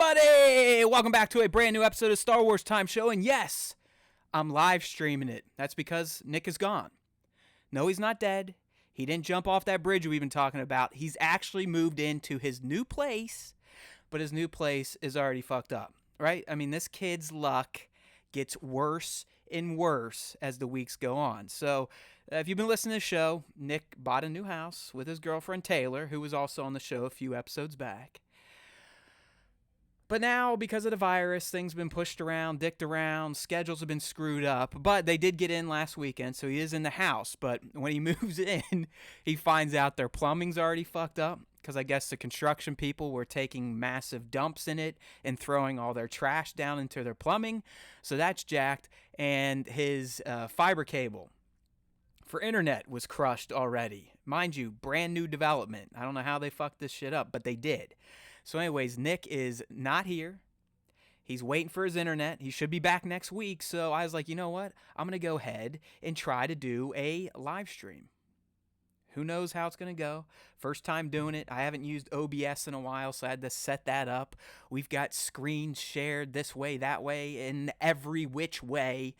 everybody? Welcome back to a brand new episode of Star Wars Time Show. And yes, I'm live streaming it. That's because Nick is gone. No, he's not dead. He didn't jump off that bridge we've been talking about. He's actually moved into his new place, but his new place is already fucked up, right? I mean, this kid's luck gets worse and worse as the weeks go on. So if you've been listening to the show, Nick bought a new house with his girlfriend Taylor, who was also on the show a few episodes back. But now, because of the virus, things have been pushed around, dicked around, schedules have been screwed up. But they did get in last weekend, so he is in the house. But when he moves in, he finds out their plumbing's already fucked up, because I guess the construction people were taking massive dumps in it and throwing all their trash down into their plumbing. So that's jacked. And his fiber cable for internet was crushed already. Mind you, brand new development. I don't know how they fucked this shit up, but they did. So anyways, Nick is not here. He's waiting for his internet. He should be back next week. So I was like, you know what? I'm going to go ahead and try to do a live stream. Who knows how it's going to go? First time doing it. I haven't used OBS in a while, so I had to set that up. We've got screens shared this way, that way, in every which way.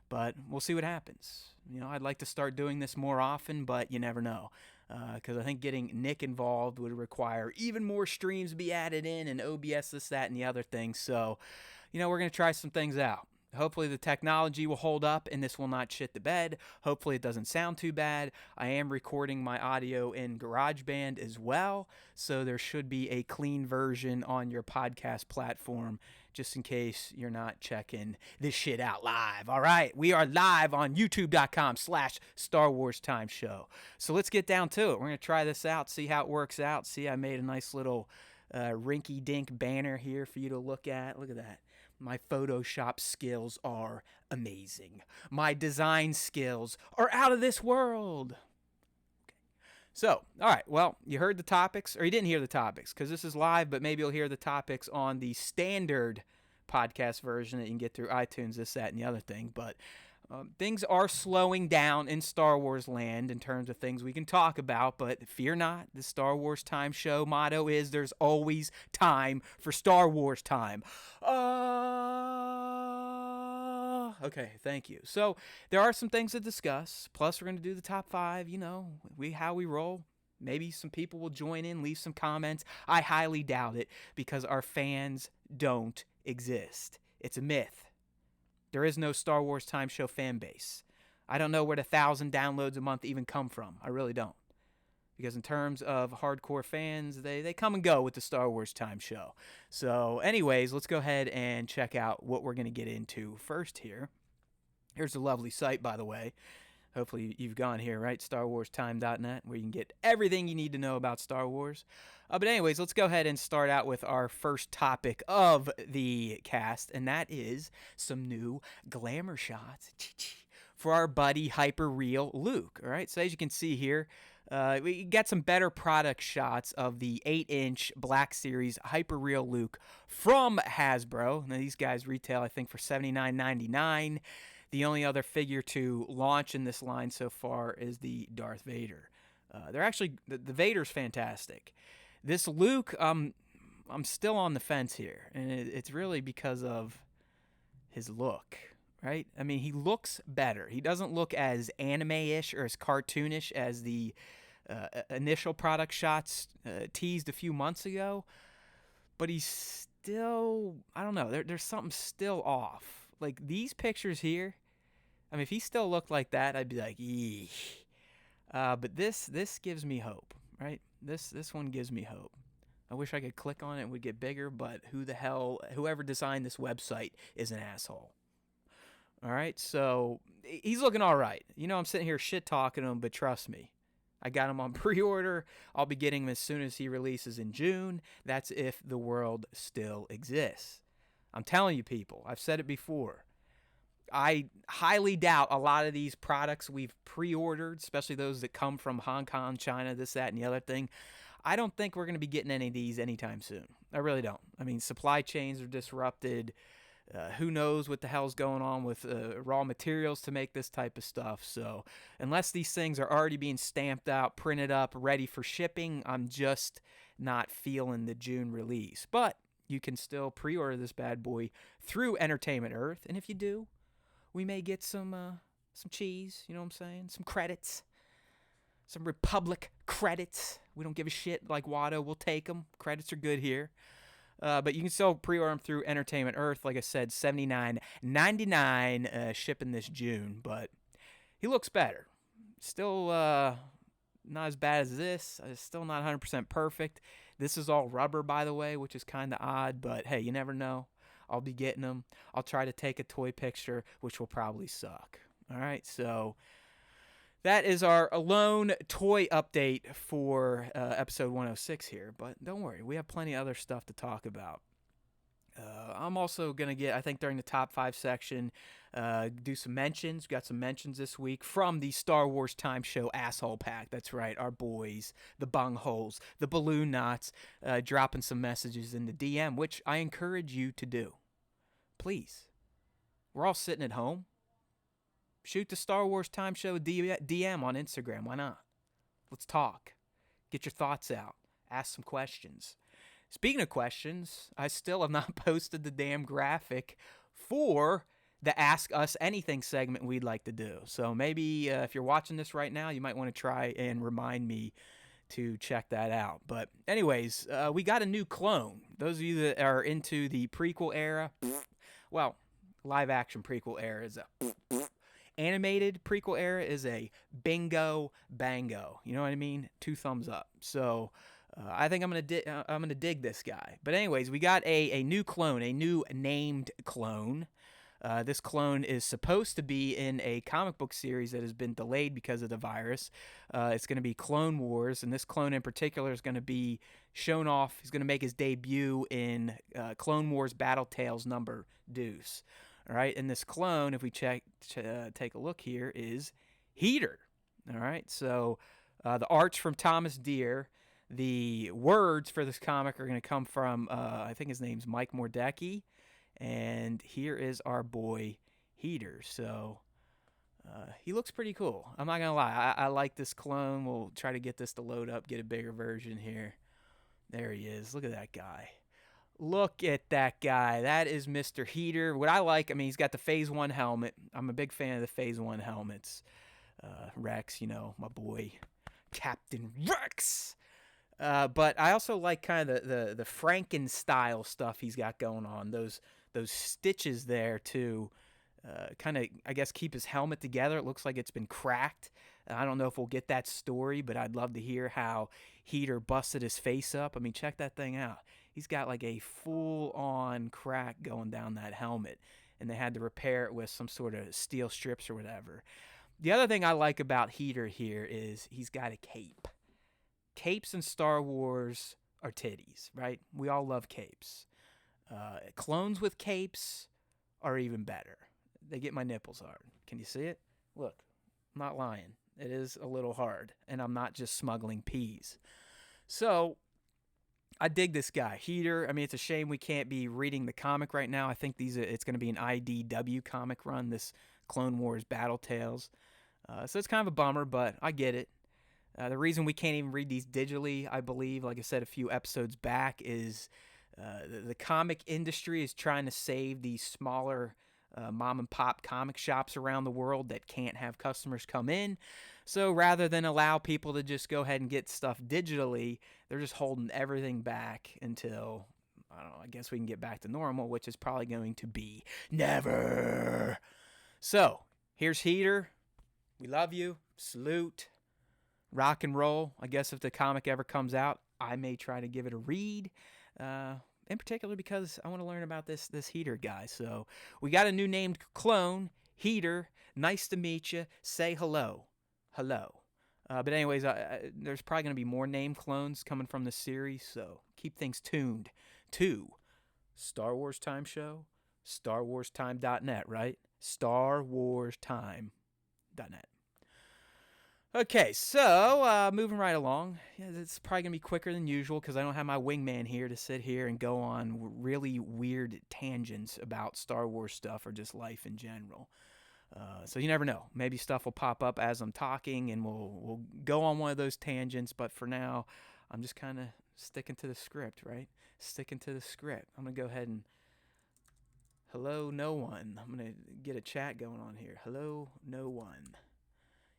But we'll see what happens. You know, I'd like to start doing this more often, but you never know. Because I think getting Nick involved would require even more streams to be added in and OBS, this, that, and the other thing. So, you know, we're going to try some things out. Hopefully the technology will hold up and this will not shit the bed. Hopefully it doesn't sound too bad. I am recording my audio in GarageBand as well, so there should be a clean version on your podcast platform just in case you're not checking this shit out live. All right, we are live on youtube.com/Star Wars Time Show. So let's get down to it. We're going to try this out, see how it works out. See, I made a nice little rinky-dink banner here for you to look at. Look at that. My Photoshop skills are amazing. My design skills are out of this world. Okay. So, all right, well, you heard the topics, or you didn't hear the topics, because this is live, but maybe you'll hear the topics on the standard podcast version that you can get through iTunes, this, that, and the other thing. But things are slowing down in Star Wars land in terms of things we can talk about, but fear not. The Star Wars Time Show motto is there's always time for Star Wars time. Okay, thank you. So there are some things to discuss. Plus, we're going to do the top 5, you know, how we roll. Maybe some people will join in, leave some comments. I highly doubt it because our fans don't exist. It's a myth. There is no Star Wars Time Show fan base. I don't know where the 1,000 downloads a month even come from. I really don't. Because in terms of hardcore fans, they come and go with the Star Wars Time Show. So anyways, let's go ahead and check out what we're going to get into first here. Here's a lovely site, by the way. Hopefully you've gone here, right? StarWarsTime.net, where you can get everything you need to know about Star Wars. But anyways, let's go ahead and start out with our first topic of the cast, and that is some new glamour shots for our buddy hyper-real Luke. All right, so as you can see here, we got some better product shots of the 8-inch Black Series hyper-real Luke from Hasbro. Now, these guys retail, I think, for $79.99. The only other figure to launch in this line so far is the Darth Vader. They're actually, the Vader's fantastic. This Luke, I'm still on the fence here, and it's really because of his look, right? I mean, he looks better. He doesn't look as anime-ish or as cartoonish as the initial product shots teased a few months ago, but he's still, I don't know, there's something still off. Like, these pictures here, I mean, if he still looked like that, I'd be like, eesh. But this gives me hope, right? This one gives me hope. I wish I could click on it and it would get bigger, but whoever designed this website is an asshole. All right, so he's looking all right. You know, I'm sitting here shit-talking him, but trust me. I got him on pre-order. I'll be getting him as soon as he releases in June. That's if the world still exists. I'm telling you, people, I've said it before. I highly doubt a lot of these products we've pre-ordered, especially those that come from Hong Kong, China, this, that, and the other thing. I don't think we're going to be getting any of these anytime soon. I really don't. I mean, supply chains are disrupted. Who knows what the hell's going on with raw materials to make this type of stuff. So unless these things are already being stamped out, printed up, ready for shipping, I'm just not feeling the June release. But you can still pre-order this bad boy through Entertainment Earth, and if you do, we may get some cheese, you know what I'm saying? Some credits. Some Republic credits. We don't give a shit like Watto. We'll take them. Credits are good here. But you can still pre-order them through Entertainment Earth. Like I said, $79.99 shipping this June. But he looks better. Still not as bad as this. Still not 100% perfect. This is all rubber, by the way, which is kind of odd. But hey, you never know. I'll be getting them. I'll try to take a toy picture, which will probably suck. All right, so that is our Alone toy update for episode 106 here. But don't worry, we have plenty of other stuff to talk about. I'm also going to get, I think during the top 5 section, do some mentions. Got some mentions this week from the Star Wars Time Show Asshole Pack. That's right, our boys, the bungholes, the balloon knots, dropping some messages in the DM, which I encourage you to do. Please. We're all sitting at home. Shoot the Star Wars Time Show DM on Instagram. Why not? Let's talk. Get your thoughts out. Ask some questions. Speaking of questions, I still have not posted the damn graphic for the Ask Us Anything segment we'd like to do. So maybe if you're watching this right now, you might want to try and remind me to check that out. But anyways, we got a new clone. Those of you that are into the prequel era, well, live action prequel era is a animated prequel era is a bingo bango. You know what I mean? 2 thumbs up. So I think I'm gonna dig this guy. But anyways, we got a new clone, a new named clone. This clone is supposed to be in a comic book series that has been delayed because of the virus. It's going to be Clone Wars, and this clone in particular is going to be shown off. He's going to make his debut in Clone Wars Battle Tales number Deuce. All right, and this clone, if we take a look here, is Heater. All right, so the art's from Thomas Deere. The words for this comic are going to come from, I think his name's Mike Mordecki. And here is our boy Heater. So he looks pretty cool. I'm not going to lie. I like this clone. We'll try to get this to load up, get a bigger version here. There he is. Look at that guy. Look at that guy. That is Mr. Heater. What I like, I mean, he's got the Phase 1 helmet. I'm a big fan of the Phase 1 helmets. Rex, you know, my boy, Captain Rex. But I also like kind of the Franken-style stuff he's got going on. Those stitches there to kind of, I guess, keep his helmet together. It looks like it's been cracked. I don't know if we'll get that story, but I'd love to hear how Heater busted his face up. I mean, check that thing out. He's got like a full-on crack going down that helmet, and they had to repair it with some sort of steel strips or whatever. The other thing I like about Heater here is he's got a cape. Capes in Star Wars are titties, right? We all love capes. Clones with capes are even better. They get my nipples hard. Can you see it? Look, I'm not lying. It is a little hard, and I'm not just smuggling peas. So I dig this guy, Heater. I mean, it's a shame we can't be reading the comic right now. I think it's going to be an IDW comic run, this Clone Wars Battle Tales. So it's kind of a bummer, but I get it. The reason we can't even read these digitally, I believe, like I said a few episodes back, is the comic industry is trying to save these smaller mom-and-pop comic shops around the world that can't have customers come in. So rather than allow people to just go ahead and get stuff digitally, they're just holding everything back until, I don't know, I guess we can get back to normal, which is probably going to be never. So, here's Heater. We love you. Salute. Rock and roll. I guess if the comic ever comes out, I may try to give it a read. In particular because I want to learn about this Heater guy. So we got a new named clone, Heater. Nice to meet you. Say hello. Hello. But anyways, there's probably going to be more named clones coming from the series, so keep things tuned to Star Wars Time Show, StarWarsTime.net, right? StarWarsTime.net. Okay, so moving right along. Yeah, it's probably going to be quicker than usual because I don't have my wingman here to sit here and go on really weird tangents about Star Wars stuff or just life in general. So you never know. Maybe stuff will pop up as I'm talking and we'll go on one of those tangents, but for now, I'm just kind of Sticking to the script, right? Sticking to the script. I'm going to go ahead and... Hello, no one. I'm going to get a chat going on here. Hello, no one.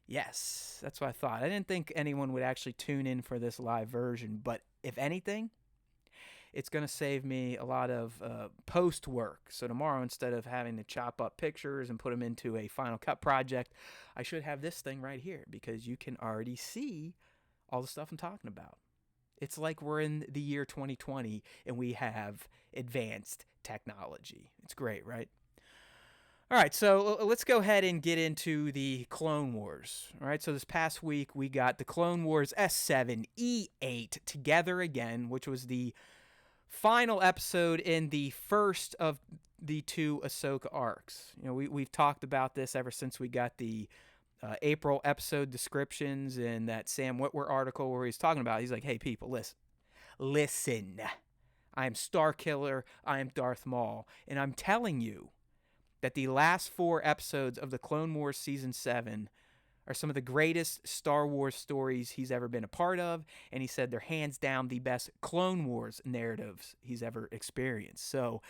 Yes, that's what I thought. I didn't think anyone would actually tune in for this live version, but if anything, it's going to save me a lot of post work. So tomorrow, instead of having to chop up pictures and put them into a Final Cut project, I should have this thing right here because you can already see all the stuff I'm talking about. It's like we're in the year 2020 and we have advanced technology. It's great, right? All right, so let's go ahead and get into the Clone Wars. All right, so this past week we got the Clone Wars S7E8 together again, which was the final episode in the first of the two Ahsoka arcs. You know, we've talked about this ever since we got the April episode descriptions and that Sam Witwer article where he's talking about, he's like, hey, people, listen. I am Starkiller, I am Darth Maul, and I'm telling you that the last 4 episodes of the Clone Wars Season 7 are some of the greatest Star Wars stories he's ever been a part of, and he said they're hands down the best Clone Wars narratives he's ever experienced. So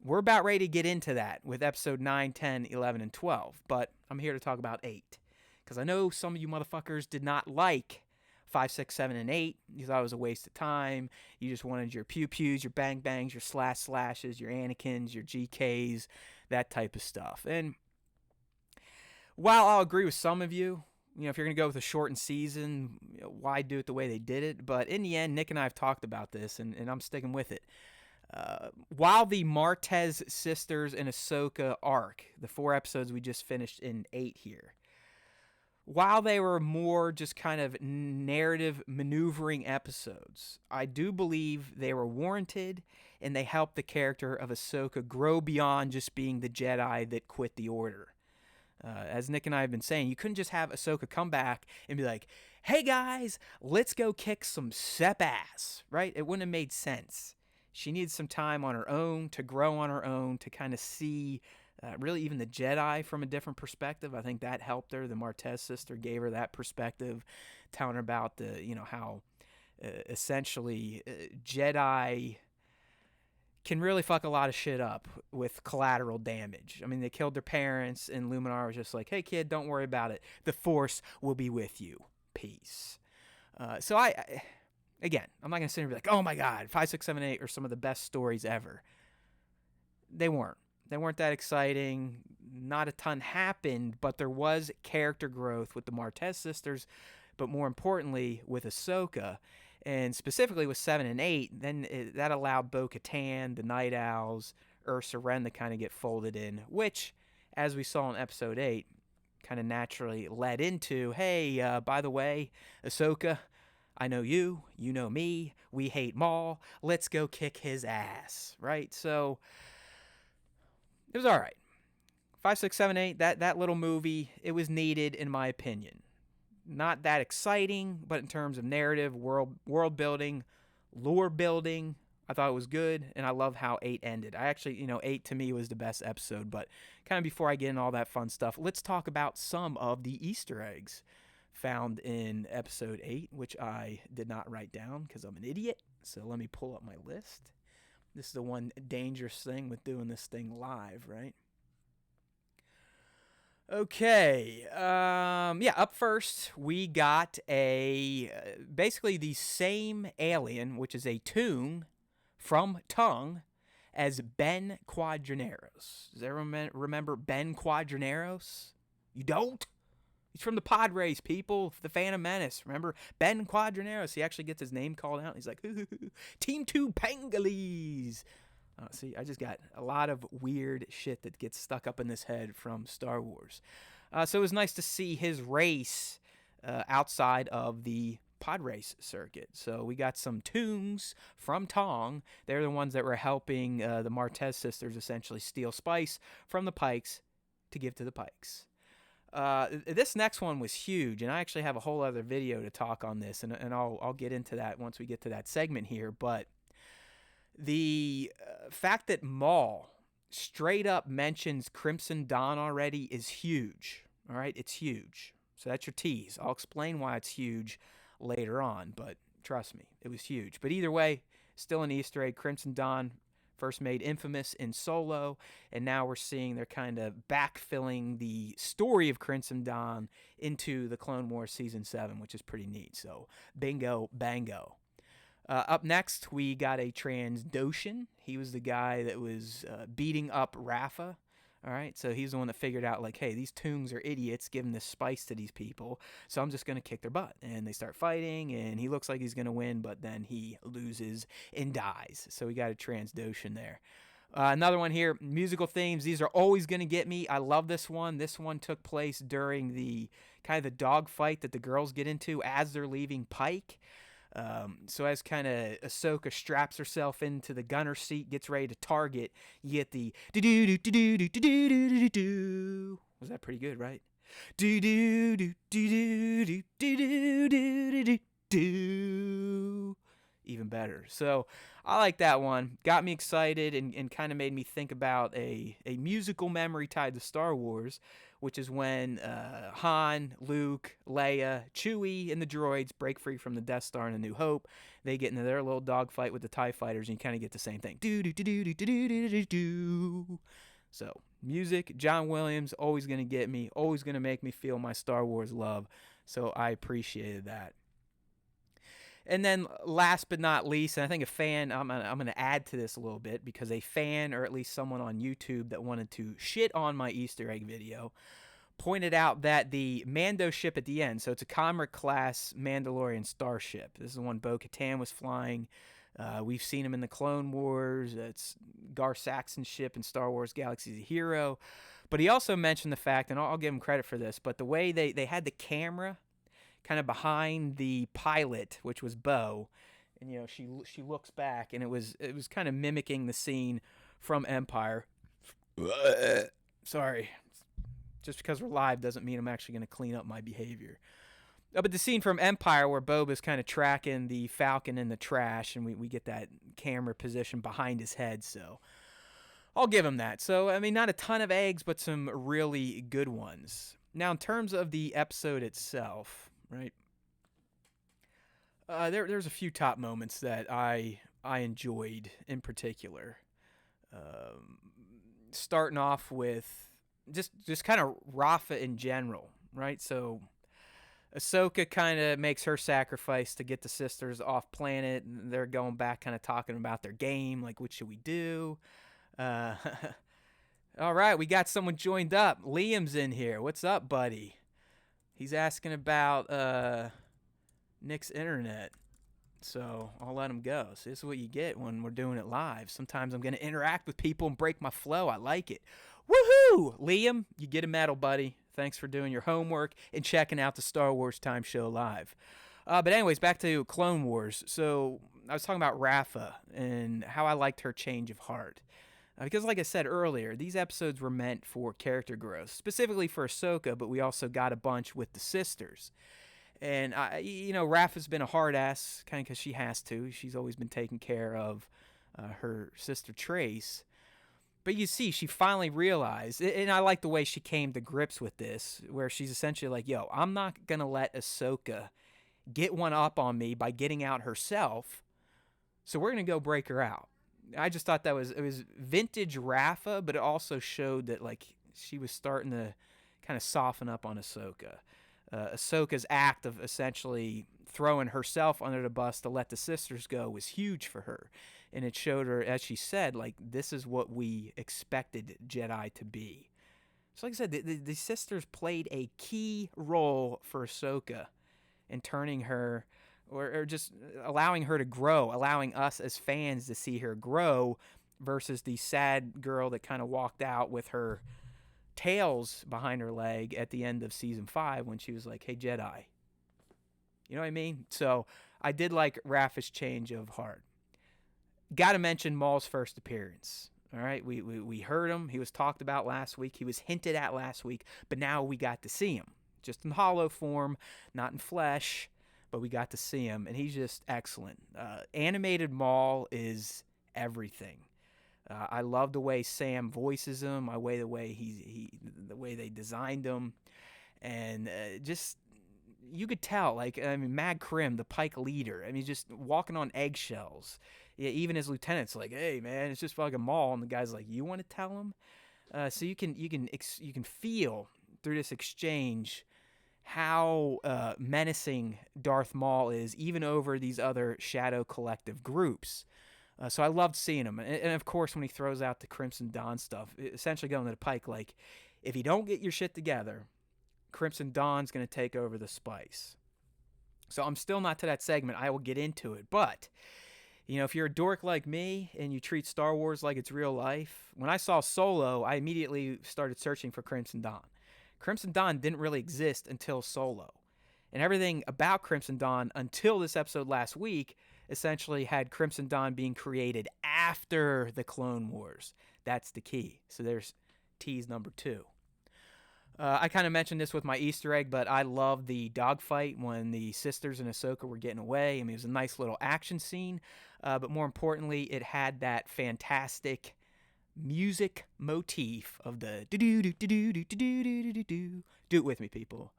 we're about ready to get into that with episode 9, 10, 11, and 12, but I'm here to talk about 8, because I know some of you motherfuckers did not like 5, 6, 7, and 8. You thought it was a waste of time. You just wanted your pew-pews, your bang-bangs, your slash-slashes, your Anakins, your GKs, that type of stuff. And while I'll agree with some of you, you know, if you're going to go with a shortened season, you know, why do it the way they did it? But in the end, Nick and I have talked about this, and I'm sticking with it. While the Martez sisters and Ahsoka arc, the 4 episodes we just finished in 8 here, while they were more just kind of narrative maneuvering episodes, I do believe they were warranted, and they helped the character of Ahsoka grow beyond just being the Jedi that quit the Order. As Nick and I have been saying, you couldn't just have Ahsoka come back and be like, hey guys, let's go kick some Sep ass, right? It wouldn't have made sense. She needed some time on her own, to grow on her own, to kind of see really even the Jedi from a different perspective. I think that helped her. The Martez sister gave her that perspective, telling her about the, you know, how essentially Jedi can really fuck a lot of shit up with collateral damage. I mean, they killed their parents, and Luminar was just like, hey kid, don't worry about it. The Force will be with you. Peace. So again, I'm not going to sit here and be like, oh my God, 5, 6, 7, 8 are some of the best stories ever. They weren't. They weren't that exciting. Not a ton happened, but there was character growth with the Martez sisters, but more importantly with Ahsoka, and specifically with 7 and 8. Then that allowed Bo-Katan, the Night Owls, Ursa Wren to kind of get folded in, which, as we saw in Episode 8, kind of naturally led into, hey, by the way, Ahsoka, I know you, you know me, we hate Maul, let's go kick his ass, right? So it was all right. 5, 6, 7, 8, that little movie, it was needed in my opinion. Not that exciting, but in terms of narrative, world building, lore building, I thought it was good, and I love how 8 ended. I actually, 8 to me was the best episode, but kind of before I get into all that fun stuff, let's talk about some of the Easter eggs found in episode 8, which I did not write down because I'm an idiot. So let me pull up my list. This is the one dangerous thing with doing this thing live, right? Okay, up first, we got basically the same alien, which is a Toon from Tongue, as Ben Quadraneros. Does everyone remember Ben Quadraneros? You don't? He's from the pod race, people, the Phantom Menace. Remember? Ben Quadraneros. He actually gets his name called out. He's like, Team 2 Pangolese. See, I just got a lot of weird shit that gets stuck up in this head from Star Wars. So it was nice to see his race outside of the pod race circuit. So we got some Toons from Tong. They're the ones that were helping the Martez sisters essentially steal spice from the Pikes to give to the Pikes. This next one was huge, and I actually have a whole other video to talk on this, and I'll get into that once we get to that segment here, but the fact that Maul straight up mentions Crimson Dawn already is huge. All right, it's huge. So that's your tease. I'll explain why it's huge later on. But Trust me, it was huge. But either way, still an Easter egg. Crimson Dawn first made infamous in Solo, and now we're seeing they're kind of backfilling the story of Crimson Dawn into the Clone Wars Season 7, which is pretty neat. So, bingo, bango. Up next, we got a Trandoshan. He was the guy that was beating up Rafa. All right, so he's the one that figured out, like, hey, these Toons are idiots giving this spice to these people, so I'm just going to kick their butt. And they start fighting, and he looks like he's going to win, but then he loses and dies. So we got a Trandoshan there. Another one here, musical themes. These are always going to get me. I love this one. This one took place during the kind of the dogfight that the girls get into as they're leaving Pike. So as kind of Ahsoka straps herself into the gunner seat, gets ready to target, you get the do-do-do-do-do-do-do-do-do. Was that pretty good, right? Do-do-do-do-do-do-do-do-do. Even better. So I like that one. Got me excited and kind of made me think about a musical memory tied to Star Wars, which is when Han, Luke, Leia, Chewie, and the droids break free from the Death Star in A New Hope. They get into their little dogfight with the TIE fighters, and you kind of get the same thing. Do-do-do-do-do-do-do-do-do. So, music, John Williams, always going to get me, always going to make me feel my Star Wars love. So, I appreciated that. And then last but not least, and I think a fan, I'm gonna add to this a little bit, because a fan, or at least someone on YouTube that wanted to shit on my Easter egg video, pointed out that the Mando ship at the end, so it's a Comrade-class Mandalorian starship. This is the one Bo-Katan was flying. We've seen him in the Clone Wars. It's Gar Saxon's ship in Star Wars Galaxy's a Hero. But he also mentioned the fact, and I'll give him credit for this, but the way they had the camera kind of behind the pilot, which was Bo, and she looks back, and it was kind of mimicking the scene from Empire. Sorry, just because we're live doesn't mean I'm actually going to clean up my behavior. But the scene from Empire where Boba's kind of tracking the Falcon in the trash, and we get that camera position behind his head, so I'll give him that. So, I mean, not a ton of eggs, but some really good ones. Now, in terms of the episode itself, right? There's a few top moments that I enjoyed in particular. Starting off with just kind of Rafa in general, right? So Ahsoka kind of makes her sacrifice to get the sisters off planet, and they're going back kind of talking about their game, like, what should we do? All right, we got someone joined up. Liam's in here. What's up, buddy? He's asking about Nick's internet, so I'll let him go. So this is what you get when we're doing it live. Sometimes I'm going to interact with people and break my flow. I like it. Woohoo! Liam, you get a medal, buddy. Thanks for doing your homework and checking out the Star Wars Time Show live. But anyways, back to Clone Wars. So I was talking about Rafa and how I liked her change of heart. Because like I said earlier, these episodes were meant for character growth, specifically for Ahsoka, but we also got a bunch with the sisters. And, Rafa's been a hard ass, kind of because she has to. She's always been taking care of her sister Trace. But you see, she finally realized, and I like the way she came to grips with this, where she's essentially like, yo, I'm not going to let Ahsoka get one up on me by getting out herself, so we're going to go break her out. I just thought it was vintage Rafa, but it also showed that, like, she was starting to kind of soften up on Ahsoka. Ahsoka's act of essentially throwing herself under the bus to let the sisters go was huge for her. And it showed her, as she said, like, this is what we expected Jedi to be. So like I said, the sisters played a key role for Ahsoka in turning her, or just allowing her to grow, allowing us as fans to see her grow, versus the sad girl that kind of walked out with her tails behind her leg at the end of season 5 when she was like, hey, Jedi. You know what I mean? So I did like Rafa's change of heart. Got to mention Maul's first appearance. All right, we heard him. He was talked about last week. He was hinted at last week, but now we got to see him. Just in hollow form, not in flesh, but we got to see him, and he's just excellent. Animated Maul is everything. I love the way Sam voices him. The way they designed him, and just you could tell, like, I mean, Mag Krim, the Pike leader, I mean, just walking on eggshells. Yeah, even his lieutenant's like, "Hey, man, it's just fucking Maul," and the guy's like, "You want to tell him?" So you can feel through this exchange how menacing Darth Maul is, even over these other Shadow Collective groups. So I loved seeing him, and of course when he throws out the Crimson Dawn stuff, essentially going to the Pike like, if you don't get your shit together, Crimson Dawn's going to take over the Spice. So I'm still not to that segment. I will get into it, but if you're a dork like me and you treat Star Wars like it's real life, when I saw Solo, I immediately started searching for Crimson Dawn. Crimson Dawn didn't really exist until Solo. And everything about Crimson Dawn until this episode last week essentially had Crimson Dawn being created after the Clone Wars. That's the key. So there's tease number 2. I kind of mentioned this with my Easter egg, but I love the dogfight when the sisters and Ahsoka were getting away. I mean, it was a nice little action scene, but more importantly, it had that fantastic music motif of the do-do-do-do-do-do-do-do-do-do. Do it with me, people.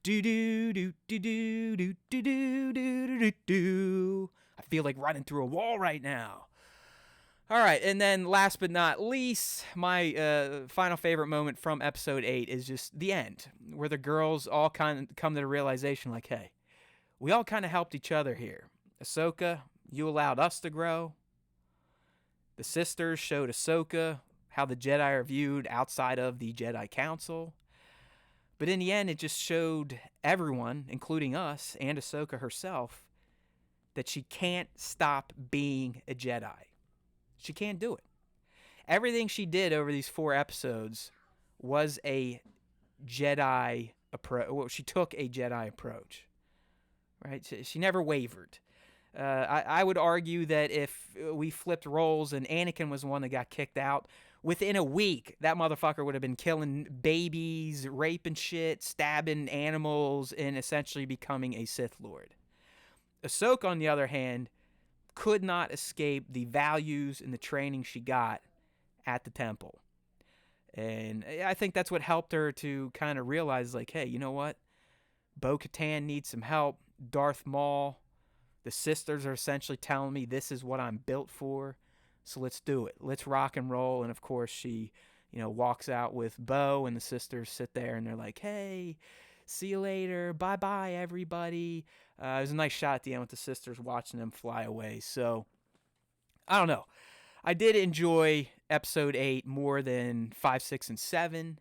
Do-do-do-do-do-do-do-do-do-do. I feel like running through a wall right now. All right, and then last but not least, my final favorite moment from Episode 8 is just the end, where the girls all kind of come to the realization, like, hey, we all kind of helped each other here. Ahsoka, you allowed us to grow. The sisters showed Ahsoka how the Jedi are viewed outside of the Jedi Council. But in the end, it just showed everyone, including us and Ahsoka herself, that she can't stop being a Jedi. She can't do it. Everything she did over these 4 episodes was a Jedi approach. Well, she took a Jedi approach, right? She never wavered. I would argue that if we flipped roles and Anakin was the one that got kicked out, within a week, that motherfucker would have been killing babies, raping shit, stabbing animals, and essentially becoming a Sith Lord. Ahsoka, on the other hand, could not escape the values and the training she got at the temple. And I think that's what helped her to kind of realize, like, hey, you know what? Bo-Katan needs some help. Darth Maul, the sisters are essentially telling me this is what I'm built for. So let's do it. Let's rock and roll. And of course, she, walks out with Bo, and the sisters sit there and they're like, hey, see you later. Bye-bye, everybody. It was a nice shot at the end with the sisters watching them fly away. So, I don't know. I did enjoy Episode 8 more than 5, 6, and 7.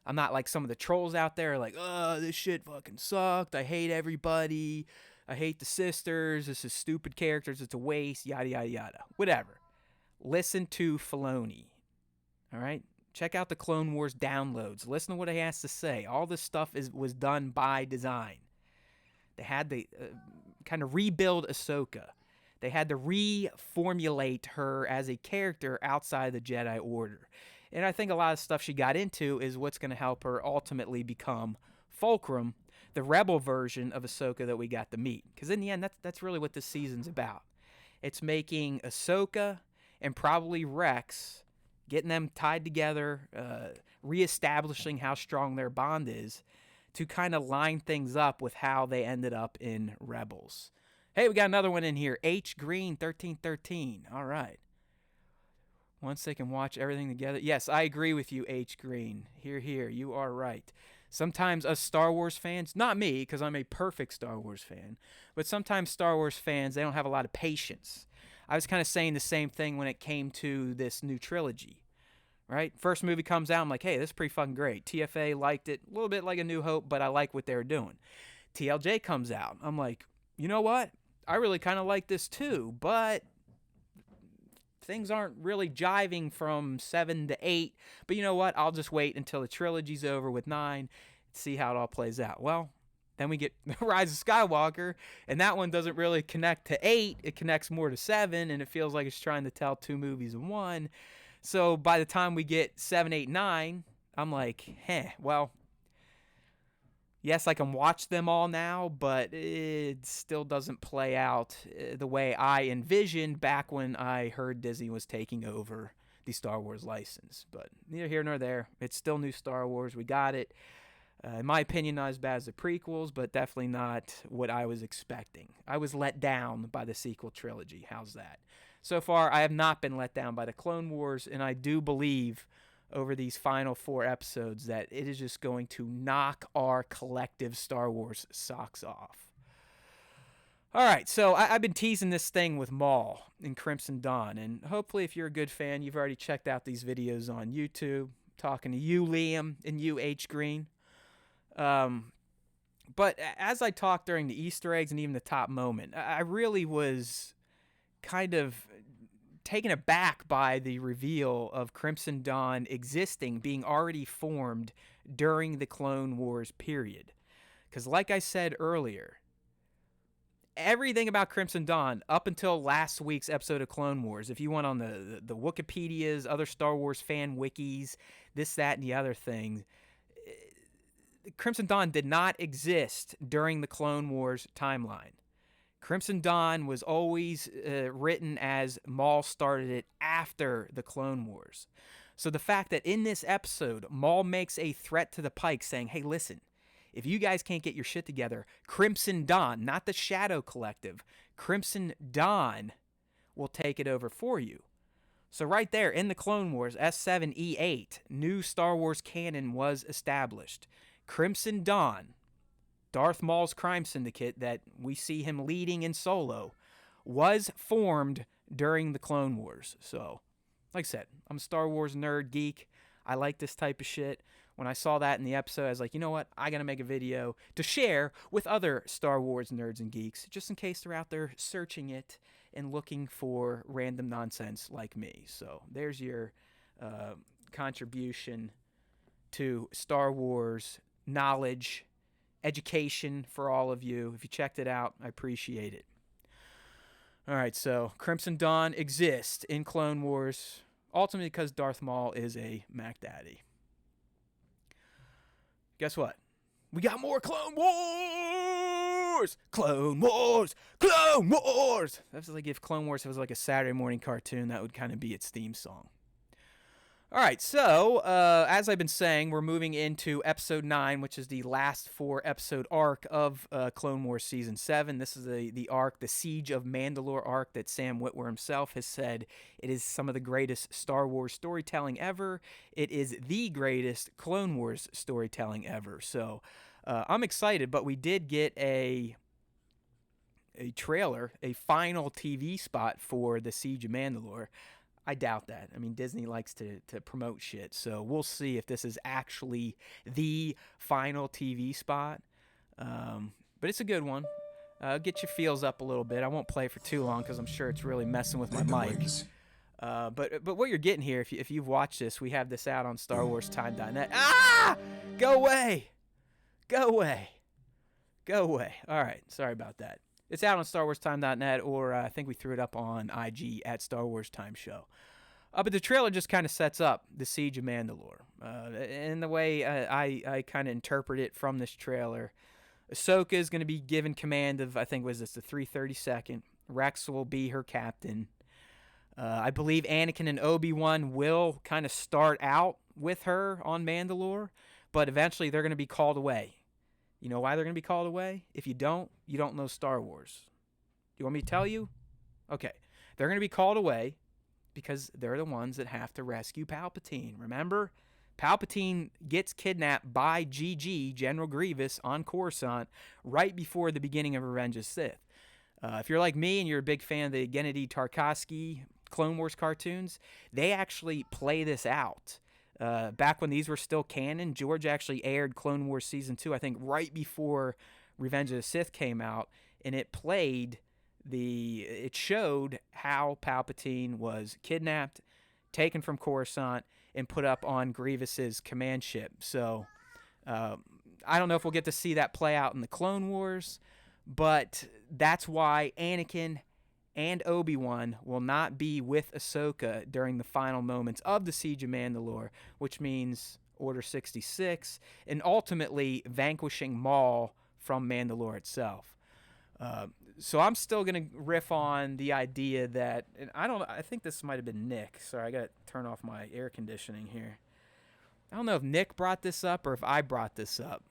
I'm not like some of the trolls out there like, oh, this shit fucking sucked. I hate everybody. I hate the sisters. This is stupid characters. It's a waste. Yada, yada, yada. Whatever. Listen to Filoni. All right? Check out the Clone Wars downloads. Listen to what he has to say. All this stuff was done by design. They had to kind of rebuild Ahsoka. They had to reformulate her as a character outside the Jedi Order. And I think a lot of stuff she got into is what's going to help her ultimately become Fulcrum, the rebel version of Ahsoka that we got to meet. Because in the end, that's really what this season's about. It's making Ahsoka and probably Rex, getting them tied together, reestablishing how strong their bond is, to kind of line things up with how they ended up in Rebels. Hey, we got another one in here. H. Green 1313. All right. Once they can watch everything together. Yes, I agree with you, H. Green. Here, you are right. Sometimes us Star Wars fans, not me, because I'm a perfect Star Wars fan, but sometimes Star Wars fans, they don't have a lot of patience. I was kind of saying the same thing when it came to this new trilogy. Right? First movie comes out, I'm like, hey, this is pretty fucking great. TFA liked it, a little bit like A New Hope, but I like what they were doing. TLJ comes out. I'm like, you know what? I really kind of like this too, but things aren't really jiving from 7 to 8. But you know what? I'll just wait until the trilogy's over with 9, see how it all plays out. Well, then we get Rise of Skywalker, and that one doesn't really connect to 8. It connects more to 7, and it feels like it's trying to tell 2 movies in one. So by the time we get 7, 8, 9, I'm like, well, yes, I can watch them all now, but it still doesn't play out the way I envisioned back when I heard Disney was taking over the Star Wars license. But neither here nor there. It's still new Star Wars. We got it. In my opinion, not as bad as the prequels, but definitely not what I was expecting. I was let down by the sequel trilogy. How's that? So far, I have not been let down by the Clone Wars, and I do believe over these final 4 episodes that it is just going to knock our collective Star Wars socks off. All right, so I've been teasing this thing with Maul in Crimson Dawn, and hopefully if you're a good fan, you've already checked out these videos on YouTube, talking to you, Liam, and you, H. Green. But as I talked during the Easter eggs and even the top moment, I really was kind of taken aback by the reveal of Crimson Dawn existing, being already formed during the Clone Wars period. Because like I said earlier, everything about Crimson Dawn up until last week's episode of Clone Wars, if you went on the Wikipedias, other Star Wars fan wikis, this, that, and the other thing, Crimson Dawn did not exist during the Clone Wars timeline. Crimson Dawn was always written as Maul started it after the Clone Wars. So the fact that in this episode, Maul makes a threat to the Pike saying, hey, listen, if you guys can't get your shit together, Crimson Dawn, not the Shadow Collective, Crimson Dawn will take it over for you. So right there in the Clone Wars, S7E8, new Star Wars canon was established. Crimson Dawn, Darth Maul's crime syndicate that we see him leading in Solo, was formed during the Clone Wars. So, like I said, I'm a Star Wars nerd, geek. I like this type of shit. When I saw that in the episode, I was like, you know what? I got to make a video to share with other Star Wars nerds and geeks, just in case they're out there searching it and looking for random nonsense like me. So there's your contribution to Star Wars knowledge, education for all of you. If you checked it out, I appreciate it. All right, so Crimson Dawn exists in Clone Wars, ultimately because Darth Maul is a Mac Daddy. Guess what? We got more Clone Wars! Clone Wars! Clone Wars! That's like if Clone Wars was like a Saturday morning cartoon, that would kind of be its theme song. All right, so as I've been saying, we're moving into Episode 9, which is the last 4-episode arc of Clone Wars Season 7. This is the arc, the Siege of Mandalore arc that Sam Witwer himself has said it is some of the greatest Star Wars storytelling ever. It is the greatest Clone Wars storytelling ever. So I'm excited, but we did get a trailer, a final TV spot for the Siege of Mandalore. I doubt that. I mean, Disney likes to promote shit, so we'll see if this is actually the final TV spot. But it's a good one. Get your feels up a little bit. I won't play for too long because I'm sure it's really messing with my mic. But what you're getting here, if you've watched this, we have this out on StarWarsTime.net. Ah! Go away! Go away! Go away. All right, sorry about that. It's out on StarWarsTime.net, or I think we threw it up on IG at Star Wars Time Show. But the trailer just kind of sets up the Siege of Mandalore. And the way I kind of interpret it from this trailer, Ahsoka is going to be given command of, I think, was this the 332nd? Rex will be her captain. I believe Anakin and Obi-Wan will kind of start out with her on Mandalore, but eventually they're going to be called away. You know why they're going to be called away? If you don't know Star Wars. You want me to tell you? Okay. They're going to be called away because they're the ones that have to rescue Palpatine. Remember? Palpatine gets kidnapped by GG, General Grievous, on Coruscant right before the beginning of Revenge of the Sith. If you're like me and you're a big fan of the Gennady Tartakovsky Clone Wars cartoons, they actually play this out. Back when these were still canon, George actually aired Clone Wars Season 2, I think right before Revenge of the Sith came out, and it showed how Palpatine was kidnapped, taken from Coruscant, and put up on Grievous's command ship. So, I don't know if we'll get to see that play out in the Clone Wars, but that's why Anakin and Obi-Wan will not be with Ahsoka during the final moments of the Siege of Mandalore, which means Order 66, and ultimately vanquishing Maul from Mandalore itself. So I'm still going to riff on the idea that, and I think this might have been Nick. Sorry, I got to turn off my air conditioning here. I don't know if Nick brought this up or if I brought this up,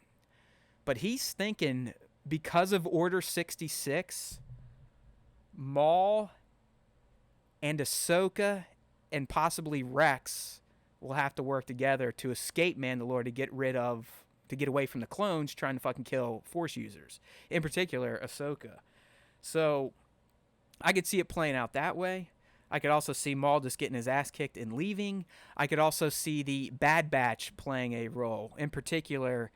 but he's thinking because of Order 66, Maul and Ahsoka and possibly Rex will have to work together to escape Mandalore to get away from the clones trying to fucking kill Force users, in particular Ahsoka. So I could see it playing out that way. I could also see Maul just getting his ass kicked and leaving. I could also see the Bad Batch playing a role, in particular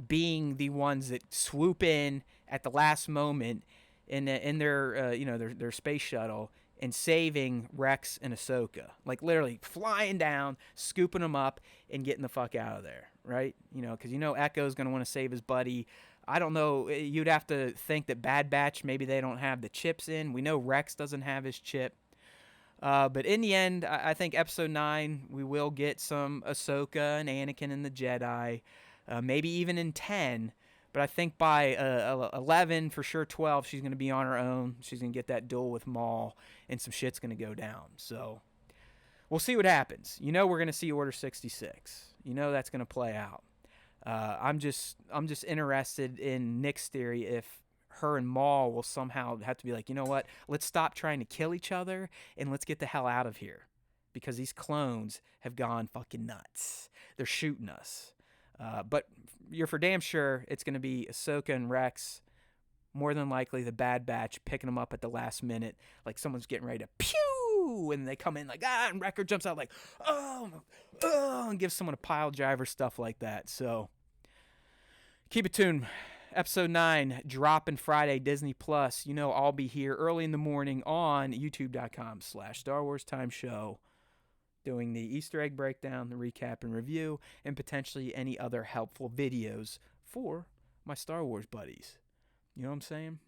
being the ones that swoop in at the last moment in their their space shuttle and saving Rex and Ahsoka, like literally flying down, scooping them up, and getting the fuck out of there, right? Because Echo's gonna want to save his buddy. I don't know. You'd have to think that Bad Batch, maybe they don't have the chips in. We know Rex doesn't have his chip. But in the end, I think Episode 9, we will get some Ahsoka and Anakin and the Jedi. Maybe even in 10. But I think by 11, for sure 12, she's going to be on her own. She's going to get that duel with Maul, and some shit's going to go down. So we'll see what happens. We're going to see Order 66. That's going to play out. I'm just interested in Nick's theory if her and Maul will somehow have to be like, you know what? Let's stop trying to kill each other and let's get the hell out of here, because these clones have gone fucking nuts. They're shooting us. But you're for damn sure it's going to be Ahsoka and Rex, more than likely the Bad Batch, picking them up at the last minute, like someone's getting ready to pew, and they come in like, and Wrecker jumps out like, oh, and gives someone a pile driver, stuff like that. So keep it tuned. Episode 9 dropping Friday, Disney Plus. I'll be here early in the morning on youtube.com/Star Wars Time Show, doing the Easter egg breakdown, the recap and review, and potentially any other helpful videos for my Star Wars buddies. You know what I'm saying?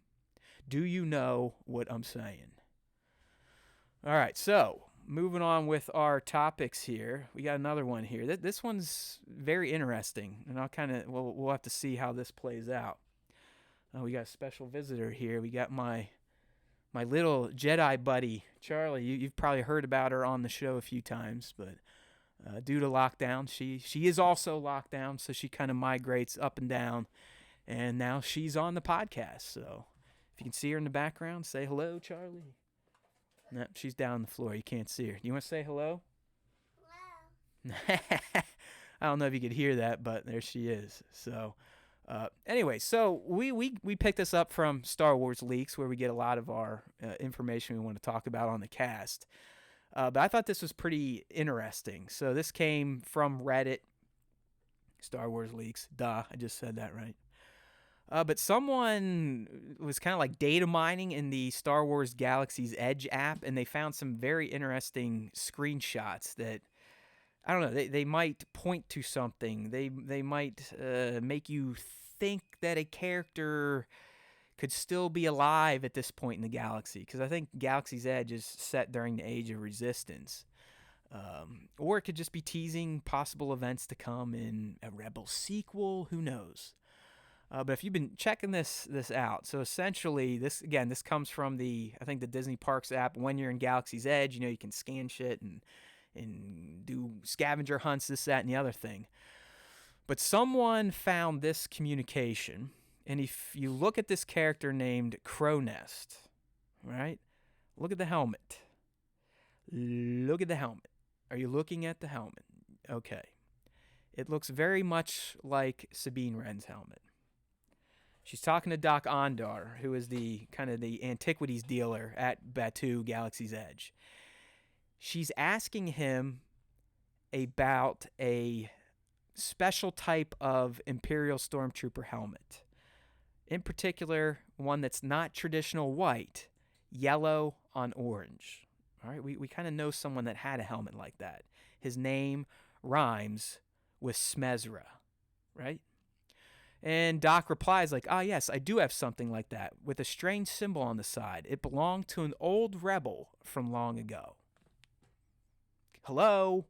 Do you know what I'm saying? All right, so moving on with our topics here. We got another one here. This one's very interesting, and we'll have to see how this plays out. We got a special visitor here. We got my little Jedi buddy, Charlie. You've probably heard about her on the show a few times, but due to lockdown, she is also locked down, so she kind of migrates up and down, and now she's on the podcast. So if you can see her in the background, say hello, Charlie. No, she's down on the floor. You can't see her. You want to say hello? Hello. I don't know if you could hear that, but there she is. So anyway, so we picked this up from Star Wars Leaks, where we get a lot of our information we want to talk about on the cast. But I thought this was pretty interesting. So this came from Reddit, Star Wars Leaks. Duh, I just said that right. But someone was kind of like data mining in the Star Wars Galaxy's Edge app, and they found some very interesting screenshots that, I don't know, they might point to something. They might make you think that a character could still be alive at this point in the galaxy, because I think Galaxy's Edge is set during the Age of Resistance. Or it could just be teasing possible events to come in a Rebel sequel. Who knows? But if you've been checking this out, so essentially this comes from the Disney Parks app. When you're in Galaxy's Edge, you can scan shit and do scavenger hunts, this, that, and the other thing. But someone found this communication, and if you look at this character named Krownest, right? Look at the helmet. Look at the helmet. Are you looking at the helmet? Okay. It looks very much like Sabine Wren's helmet. She's talking to Doc Ondar, who is the kind of the antiquities dealer at Batuu, Galaxy's Edge. She's asking him about a special type of Imperial Stormtrooper helmet. In particular, one that's not traditional white, yellow on orange. All right, we kind of know someone that had a helmet like that. His name rhymes with Smezra, right? And Doc replies like, yes, I do have something like that with a strange symbol on the side. It belonged to an old rebel from long ago. Hello?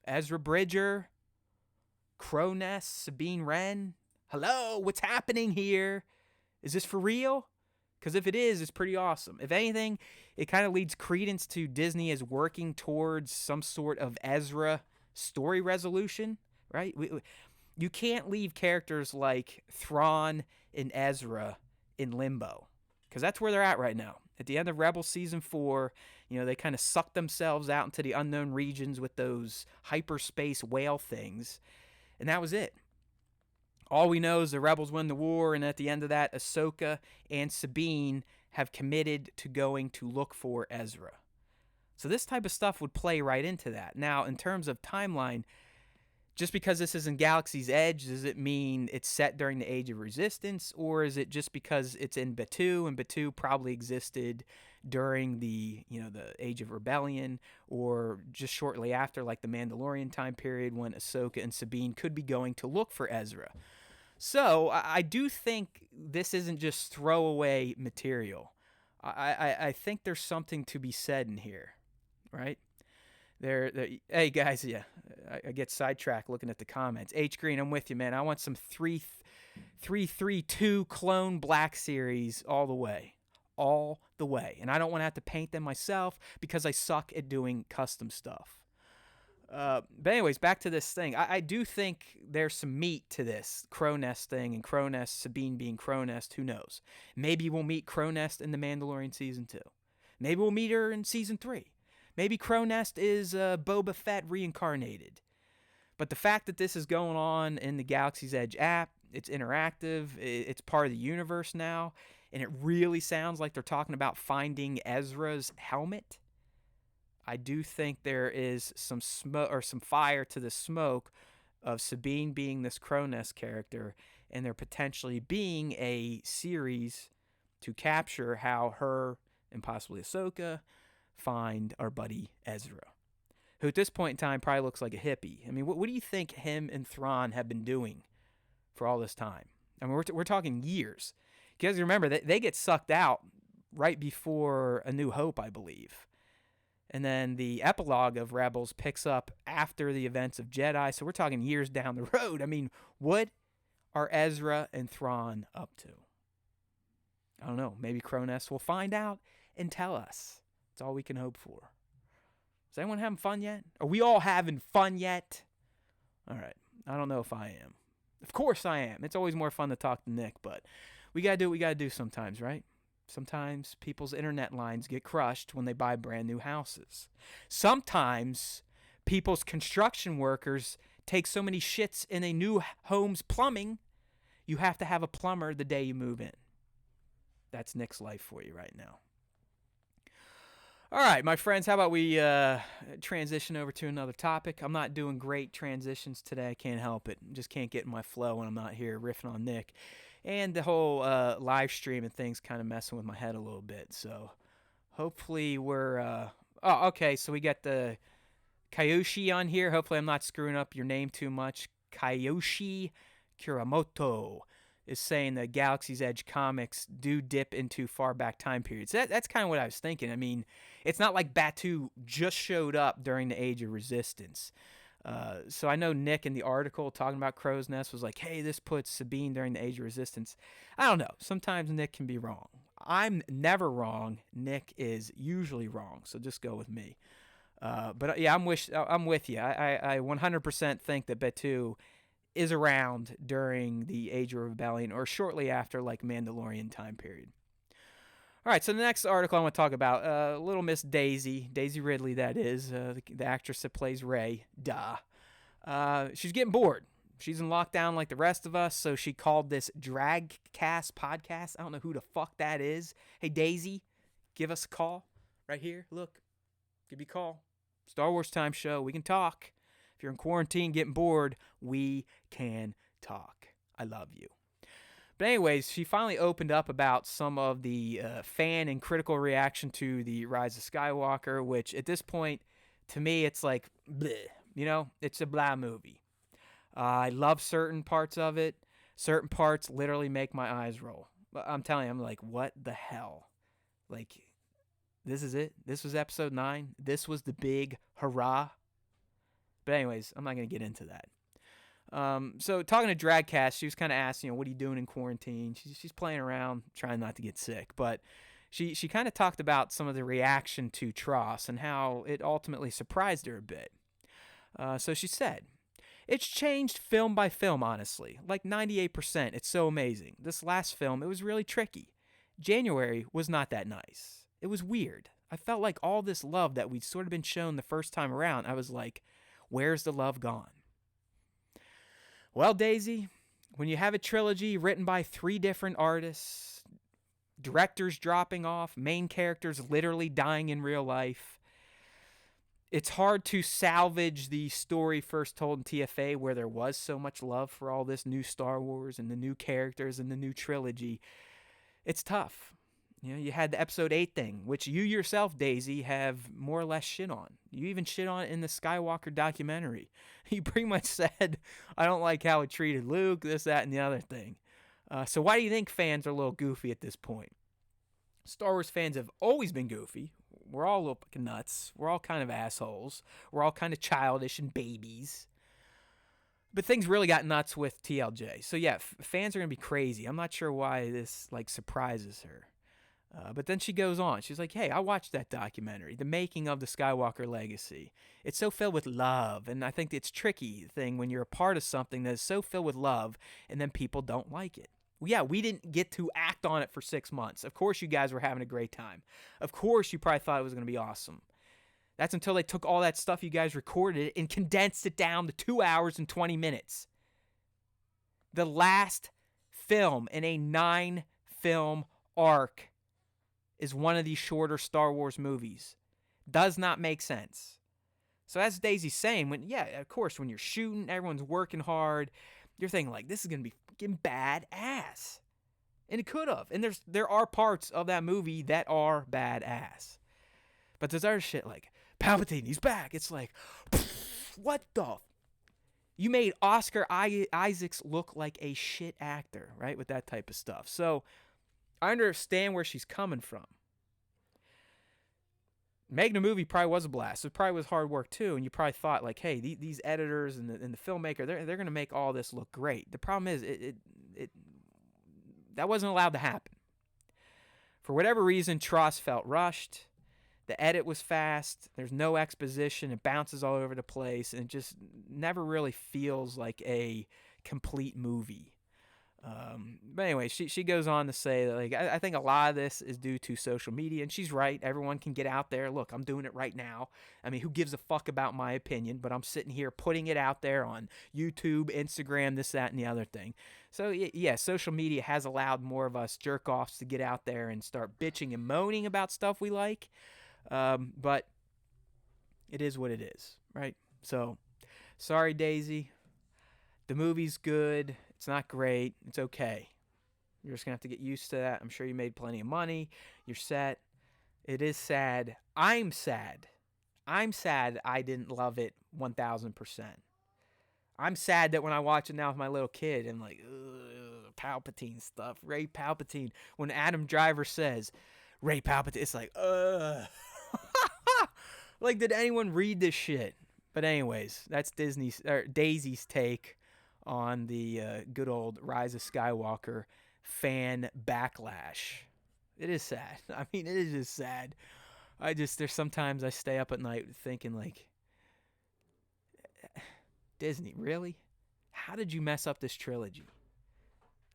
Ezra Bridger? Krownest? Sabine Wren? Hello? What's happening here? Is this for real? Because if it is, it's pretty awesome. If anything, it kind of leads credence to Disney as working towards some sort of Ezra story resolution. right? You can't leave characters like Thrawn and Ezra in limbo, because that's where they're at right now. At the end of Rebels Season 4, they kind of sucked themselves out into the unknown regions with those hyperspace whale things, and that was it. All we know is the Rebels win the war, and at the end of that, Ahsoka and Sabine have committed to going to look for Ezra. So this type of stuff would play right into that. Now, in terms of timeline, just because this is in Galaxy's Edge, does it mean it's set during the Age of Resistance, or is it just because it's in Batuu, and Batuu probably existed during the Age of Rebellion, or just shortly after, like the Mandalorian time period when Ahsoka and Sabine could be going to look for Ezra? So I do think this isn't just throwaway material. I think there's something to be said in here, right? Hey guys, yeah, I get sidetracked looking at the comments. H Green, I'm with you, man. I want some 332 clone Black Series all the way, and I don't want to have to paint them myself because I suck at doing custom stuff. But anyways, back to this thing. I do think there's some meat to this Krownest thing, and Krownest, Sabine being Krownest, who knows? Maybe we'll meet Krownest in the Mandalorian Season 2. Maybe we'll meet her in Season 3. Maybe Krownest is Boba Fett reincarnated. But the fact that this is going on in the Galaxy's Edge app, it's interactive, it's part of the universe now, and it really sounds like they're talking about finding Ezra's helmet. I do think there is some smoke or some fire to the smoke of Sabine being this Krownest character, and there potentially being a series to capture how her and possibly Ahsoka find our buddy Ezra, who at this point in time probably looks like a hippie. I mean, what do you think him and Thrawn have been doing for all this time? I mean, we're talking years. Because remember, they get sucked out right before A New Hope, I believe. And then the epilogue of Rebels picks up after the events of Jedi, so we're talking years down the road. I mean, what are Ezra and Thrawn up to? I don't know. Maybe Krownest will find out and tell us. That's all we can hope for. Is anyone having fun yet? Are we all having fun yet? All right. I don't know if I am. Of course I am. It's always more fun to talk to Nick, but we got to do what we got to do sometimes, right? Sometimes people's internet lines get crushed when they buy brand new houses. Sometimes people's construction workers take so many shits in a new home's plumbing, you have to have a plumber the day you move in. That's Nick's life for you right now. All right, my friends, how about we transition over to another topic? I'm not doing great transitions today. I can't help it. Just can't get in my flow when I'm not here riffing on Nick. And the whole live stream and things kind of messing with my head a little bit. So hopefully we're... okay, so we got the Kyoshi on here. Hopefully I'm not screwing up your name too much. Kyoshi Kuramoto is saying that Galaxy's Edge comics do dip into far back time periods. That's kind of what I was thinking. I mean, it's not like Batuu just showed up during the Age of Resistance. So I know Nick in the article talking about Krownest was like, hey, this puts Sabine during the Age of Resistance. I don't know. Sometimes Nick can be wrong. I'm never wrong. Nick is usually wrong. So just go with me. But yeah, I'm with you. I 100% think that Batuu is around during the Age of Rebellion or shortly after, like Mandalorian time period. All right, so the next article I want to talk about, Little Miss Daisy Ridley, that is, the actress that plays Rey, she's getting bored. She's in lockdown like the rest of us, so she called this Dragcast podcast. I don't know who the fuck that is. Hey, Daisy, give us a call right here. Look, give me a call. Star Wars Time Show. We can talk. If you're in quarantine getting bored, we can talk. I love you. But anyways, she finally opened up about some of the fan and critical reaction to the Rise of Skywalker, which at this point, to me, it's like, bleh, it's a blah movie. I love certain parts of it. Certain parts literally make my eyes roll. I'm telling you, I'm like, what the hell? Like, this is it? This was episode 9? This was the big hurrah? But anyways, I'm not going to get into that. So talking to Dragcast, she was kind of asked, what are you doing in quarantine? She's playing around, trying not to get sick. But she kind of talked about some of the reaction to TROS and how it ultimately surprised her a bit. So she said, It's changed film by film, honestly. Like 98%. It's so amazing. This last film, it was really tricky. January was not that nice. It was weird. I felt like all this love that we'd sort of been shown the first time around, I was like, where's the love gone? Well, Daisy, when you have a trilogy written by 3 different artists, directors dropping off, main characters literally dying in real life, it's hard to salvage the story first told in TFA where there was so much love for all this new Star Wars and the new characters and the new trilogy. It's tough. You know, you had the episode 8 thing, which you yourself, Daisy, have more or less shit on. You even shit on it in the Skywalker documentary. You pretty much said, I don't like how it treated Luke, this, that, and the other thing. So why do you think fans are a little goofy at this point? Star Wars fans have always been goofy. We're all a little nuts. We're all kind of assholes. We're all kind of childish and babies. But things really got nuts with TLJ. So yeah, fans are going to be crazy. I'm not sure why this like surprises her. But then she goes on. She's like, hey, I watched that documentary, The Making of the Skywalker Legacy. It's so filled with love. And I think it's tricky thing when you're a part of something that is so filled with love and then people don't like it. Well, yeah, we didn't get to act on it for 6 months. Of course you guys were having a great time. Of course you probably thought it was going to be awesome. That's until they took all that stuff you guys recorded and condensed it down to 2 hours and 20 minutes. The last film in a 9-film arc is one of these shorter Star Wars movies. Does not make sense. So as Daisy's saying, of course, when you're shooting, everyone's working hard, you're thinking like, this is going to be fucking badass. And it could have. And there are parts of that movie that are badass. But there's other shit like, Palpatine, he's back. It's like, what the? You made Oscar Isaacs look like a shit actor, right? With that type of stuff. So I understand where she's coming from. Making a movie probably was a blast. It probably was hard work too. And you probably thought like, hey, these editors and the filmmaker, they're going to make all this look great. The problem is that wasn't allowed to happen. For whatever reason, Tross felt rushed. The edit was fast. There's no exposition. It bounces all over the place. And it just never really feels like a complete movie. But anyway, she goes on to say that like I think a lot of this is due to social media, and she's right. Everyone can get out there. Look, I'm doing it right now. I mean, who gives a fuck about my opinion? But I'm sitting here putting it out there on YouTube, Instagram, this, that, and the other thing. So yeah, social media has allowed more of us jerk-offs to get out there and start bitching and moaning about stuff we like. But it is what it is, right? So sorry, Daisy. The movie's good. It's not great. It's okay. You're just going to have to get used to that. I'm sure you made plenty of money. You're set. It is sad. I'm sad. I'm sad I didn't love it 1,000%. I'm sad that when I watch it now with my little kid, I'm like, ugh, Palpatine stuff. Ray Palpatine. When Adam Driver says, Ray Palpatine, it's like, ugh. Like, did anyone read this shit? But anyways, that's Daisy's take on the good old Rise of Skywalker fan backlash. It is sad. I mean, it is just sad. There's sometimes I stay up at night thinking like, Disney, really? How did you mess up this trilogy?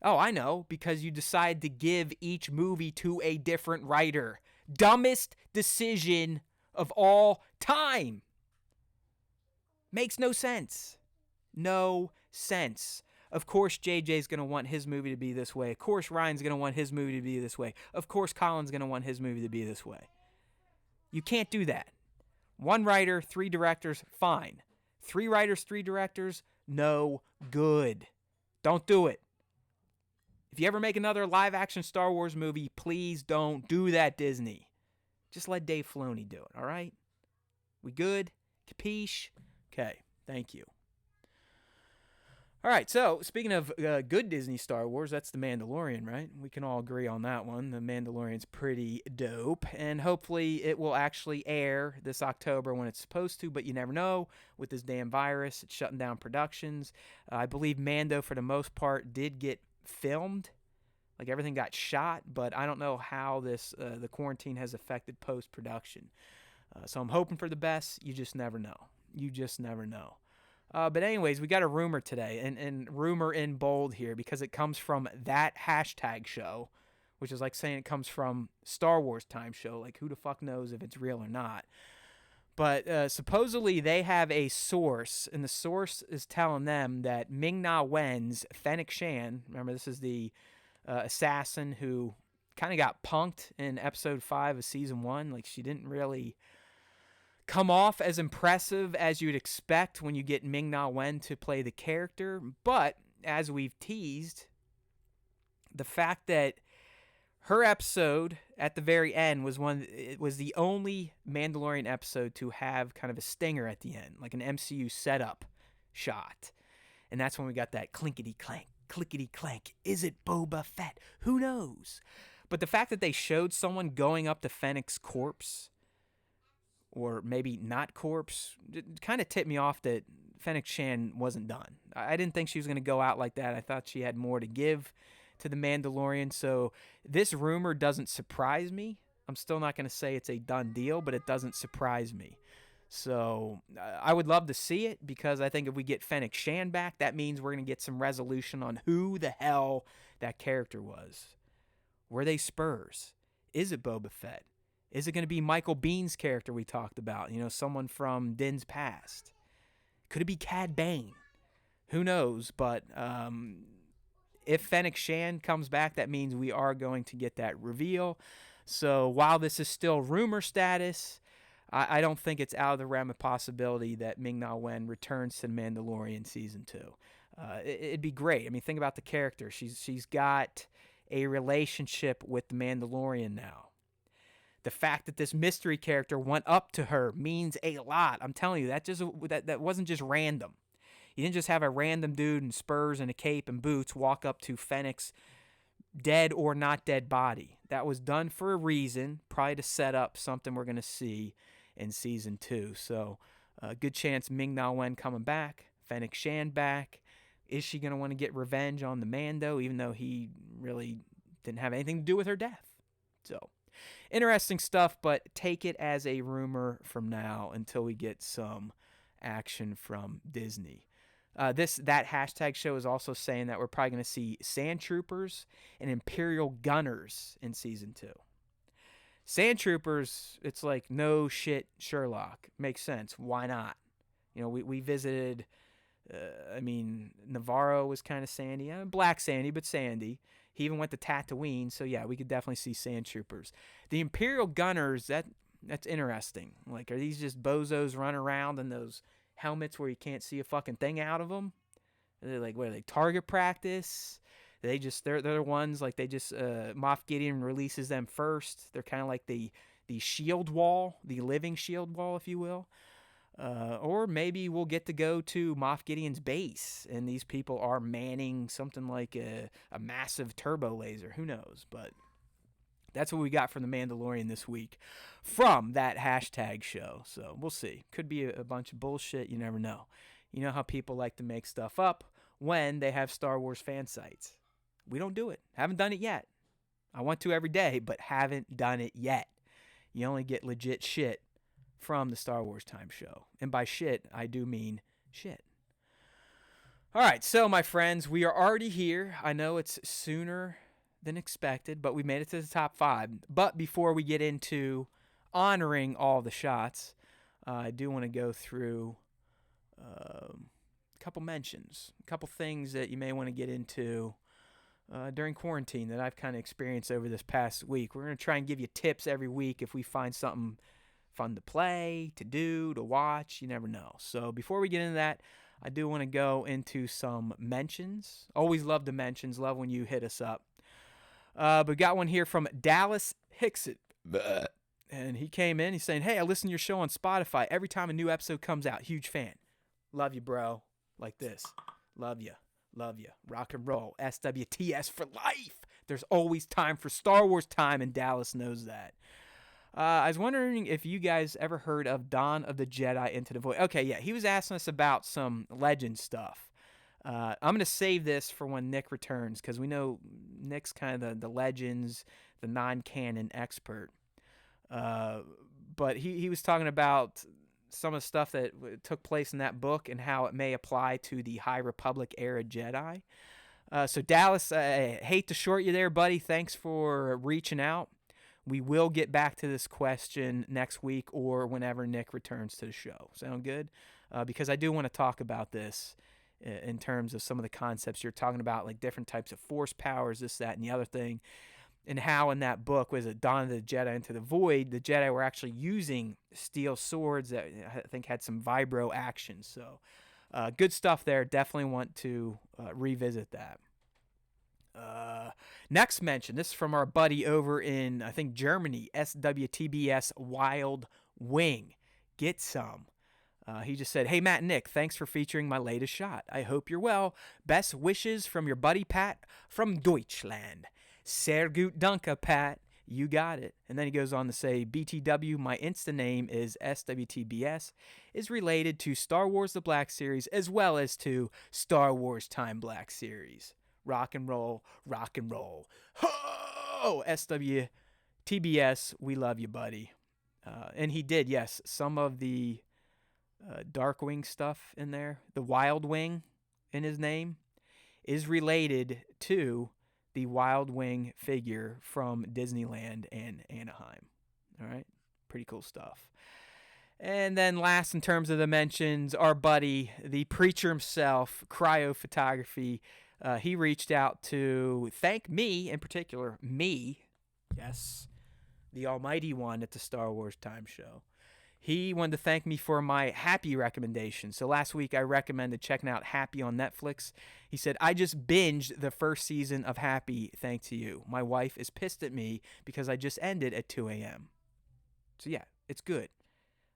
Oh, I know, because you decide to give each movie to a different writer. Dumbest decision of all time. Makes no sense. No sense. Of course, JJ's going to want his movie to be this way. Of course, Ryan's going to want his movie to be this way. Of course, Colin's going to want his movie to be this way. You can't do that. 1 writer, 3 directors, fine. 3 writers, 3 directors, no good. Don't do it. If you ever make another live-action Star Wars movie, please don't do that, Disney. Just let Dave Filoni do it, all right? We good? Capiche? Okay, thank you. All right, so speaking of good Disney Star Wars, that's The Mandalorian, right? We can all agree on that one. The Mandalorian's pretty dope, and hopefully it will actually air this October when it's supposed to, but you never know. With this damn virus, it's shutting down productions. I believe Mando, for the most part, did get filmed. Like, everything got shot, but I don't know how the quarantine has affected post-production. So I'm hoping for the best. You just never know. You just never know. But anyways, we got a rumor today, and rumor in bold here because it comes from that hashtag show, which is like saying it comes from Star Wars Time Show. Like, who the fuck knows if it's real or not? But supposedly they have a source, and the source is telling them that Ming-Na Wen's Fennec Shan, remember this is the assassin who kind of got punked in episode 5 of season 1. Like, she didn't really come off as impressive as you'd expect when you get Ming-Na Wen to play the character. But as we've teased, the fact that her episode at the very end it was the only Mandalorian episode to have kind of a stinger at the end, like an MCU setup shot. And that's when we got that clinkety clank. Is it Boba Fett? Who knows? But the fact that they showed someone going up to Fennec's corpse, or maybe not corpse, kind of tipped me off that Fennec Shan wasn't done. I didn't think she was going to go out like that. I thought she had more to give to the Mandalorian. So this rumor doesn't surprise me. I'm still not going to say it's a done deal, but it doesn't surprise me. So I would love to see it, because I think if we get Fennec Shan back, that means we're going to get some resolution on who the hell that character was. Were they Spurs? Is it Boba Fett? Is it going to be Michael Bihn's character we talked about? You know, someone from Din's past. Could it be Cad Bane? Who knows? But if Fennec Shan comes back, that means we are going to get that reveal. So while this is still rumor status, I don't think it's out of the realm of possibility that Ming-Na Wen returns to The Mandalorian Season 2. It'd be great. I mean, think about the character. She's got a relationship with the Mandalorian now. The fact that this mystery character went up to her means a lot. I'm telling you, that wasn't just random. You didn't just have a random dude in spurs and a cape and boots walk up to Fennec's dead or not dead body. That was done for a reason, probably to set up something we're going to see in Season 2. So, good chance Ming-Na Wen coming back, Fennec Shan back. Is she going to want to get revenge on the Mando, even though he really didn't have anything to do with her death? So, interesting stuff, but take it as a rumor from now until we get some action from Disney. That hashtag show is also saying that we're probably going to see Sand Troopers and Imperial Gunners in Season 2. Sand Troopers, it's like, no shit, Sherlock. Makes sense. Why not? You know, we visited, Navarro was kind of sandy. Black sandy, but sandy. He even went to Tatooine, so yeah, we could definitely see Sand Troopers. The Imperial Gunners, that's interesting. Like, are these just bozos running around in those helmets where you can't see a fucking thing out of them? Are they like, what are they, target practice? They're the ones, like, they just, Moff Gideon releases them first. They're kind of like the shield wall, the living shield wall, if you will. Or maybe we'll get to go to Moff Gideon's base, and these people are manning something like a massive turbo laser. Who knows? But that's what we got from The Mandalorian this week from that hashtag show. So we'll see. Could be a bunch of bullshit. You never know. You know how people like to make stuff up when they have Star Wars fan sites. We don't do it. Haven't done it yet. I want to every day, but haven't done it yet. You only get legit shit from the Star Wars Time show. And by shit, I do mean shit. All right, so my friends, we are already here. I know it's sooner than expected, but we made it to the top 5. But before we get into honoring all the shots, I do want to go through a couple mentions, a couple things that you may want to get into during quarantine that I've kind of experienced over this past week. We're going to try and give you tips every week if we find something fun to play, to do, to watch. You never know. So before we get into that, I do want to go into some mentions. Always love the mentions. Love when you hit us up. But we got one here from Dallas Hickson. And he came in. He's saying, hey, I listen to your show on Spotify every time a new episode comes out. Huge fan. Love you, bro. Like this. Love you. Love you. Rock and roll. SWTS for life. There's always time for Star Wars time, and Dallas knows that. I was wondering if you guys ever heard of Dawn of the Jedi Into the Void. Okay, yeah, he was asking us about some legend stuff. I'm going to save this for when Nick returns, because we know Nick's kind of the legends, the non-canon expert. But he was talking about some of the stuff that took place in that book and how it may apply to the High Republic era Jedi. So Dallas, I hate to short you there, buddy. Thanks for reaching out. We will get back to this question next week or whenever Nick returns to the show. Sound good? Because I do want to talk about this in terms of some of the concepts you're talking about, like different types of force powers, this, that, and the other thing, and how in that book, was it Dawn of the Jedi Into the Void, the Jedi were actually using steel swords that I think had some vibro action. So good stuff there. Definitely want to revisit that. Next mention, this is from our buddy over in, I think, Germany, SWTS Wild Wing. Get some. He just said, "Hey, Matt and Nick, thanks for featuring my latest shot. I hope you're well. Best wishes from your buddy Pat from Deutschland. Sehr gut, danke, Pat. You got it." And then he goes on to say, "BTW, my Insta name is SWTBS, is related to Star Wars The Black Series as well as to Star Wars Time Black Series. Rock and roll, rock and roll. Ho! SWTBS, we love you, buddy." And he did, yes, some of the Darkwing stuff in there. The Wild Wing in his name is related to the Wild Wing figure from Disneyland and Anaheim. All right, pretty cool stuff. And then last in terms of the mentions, our buddy, the preacher himself, Cryo Photography, he reached out to thank me, in particular, me, yes, the almighty one at the Star Wars Time Show. He wanted to thank me for my Happy recommendation. So last week I recommended checking out Happy on Netflix. He said, "I just binged the first season of Happy thanks to you. My wife is pissed at me because I just ended at 2 a.m. So yeah, it's good.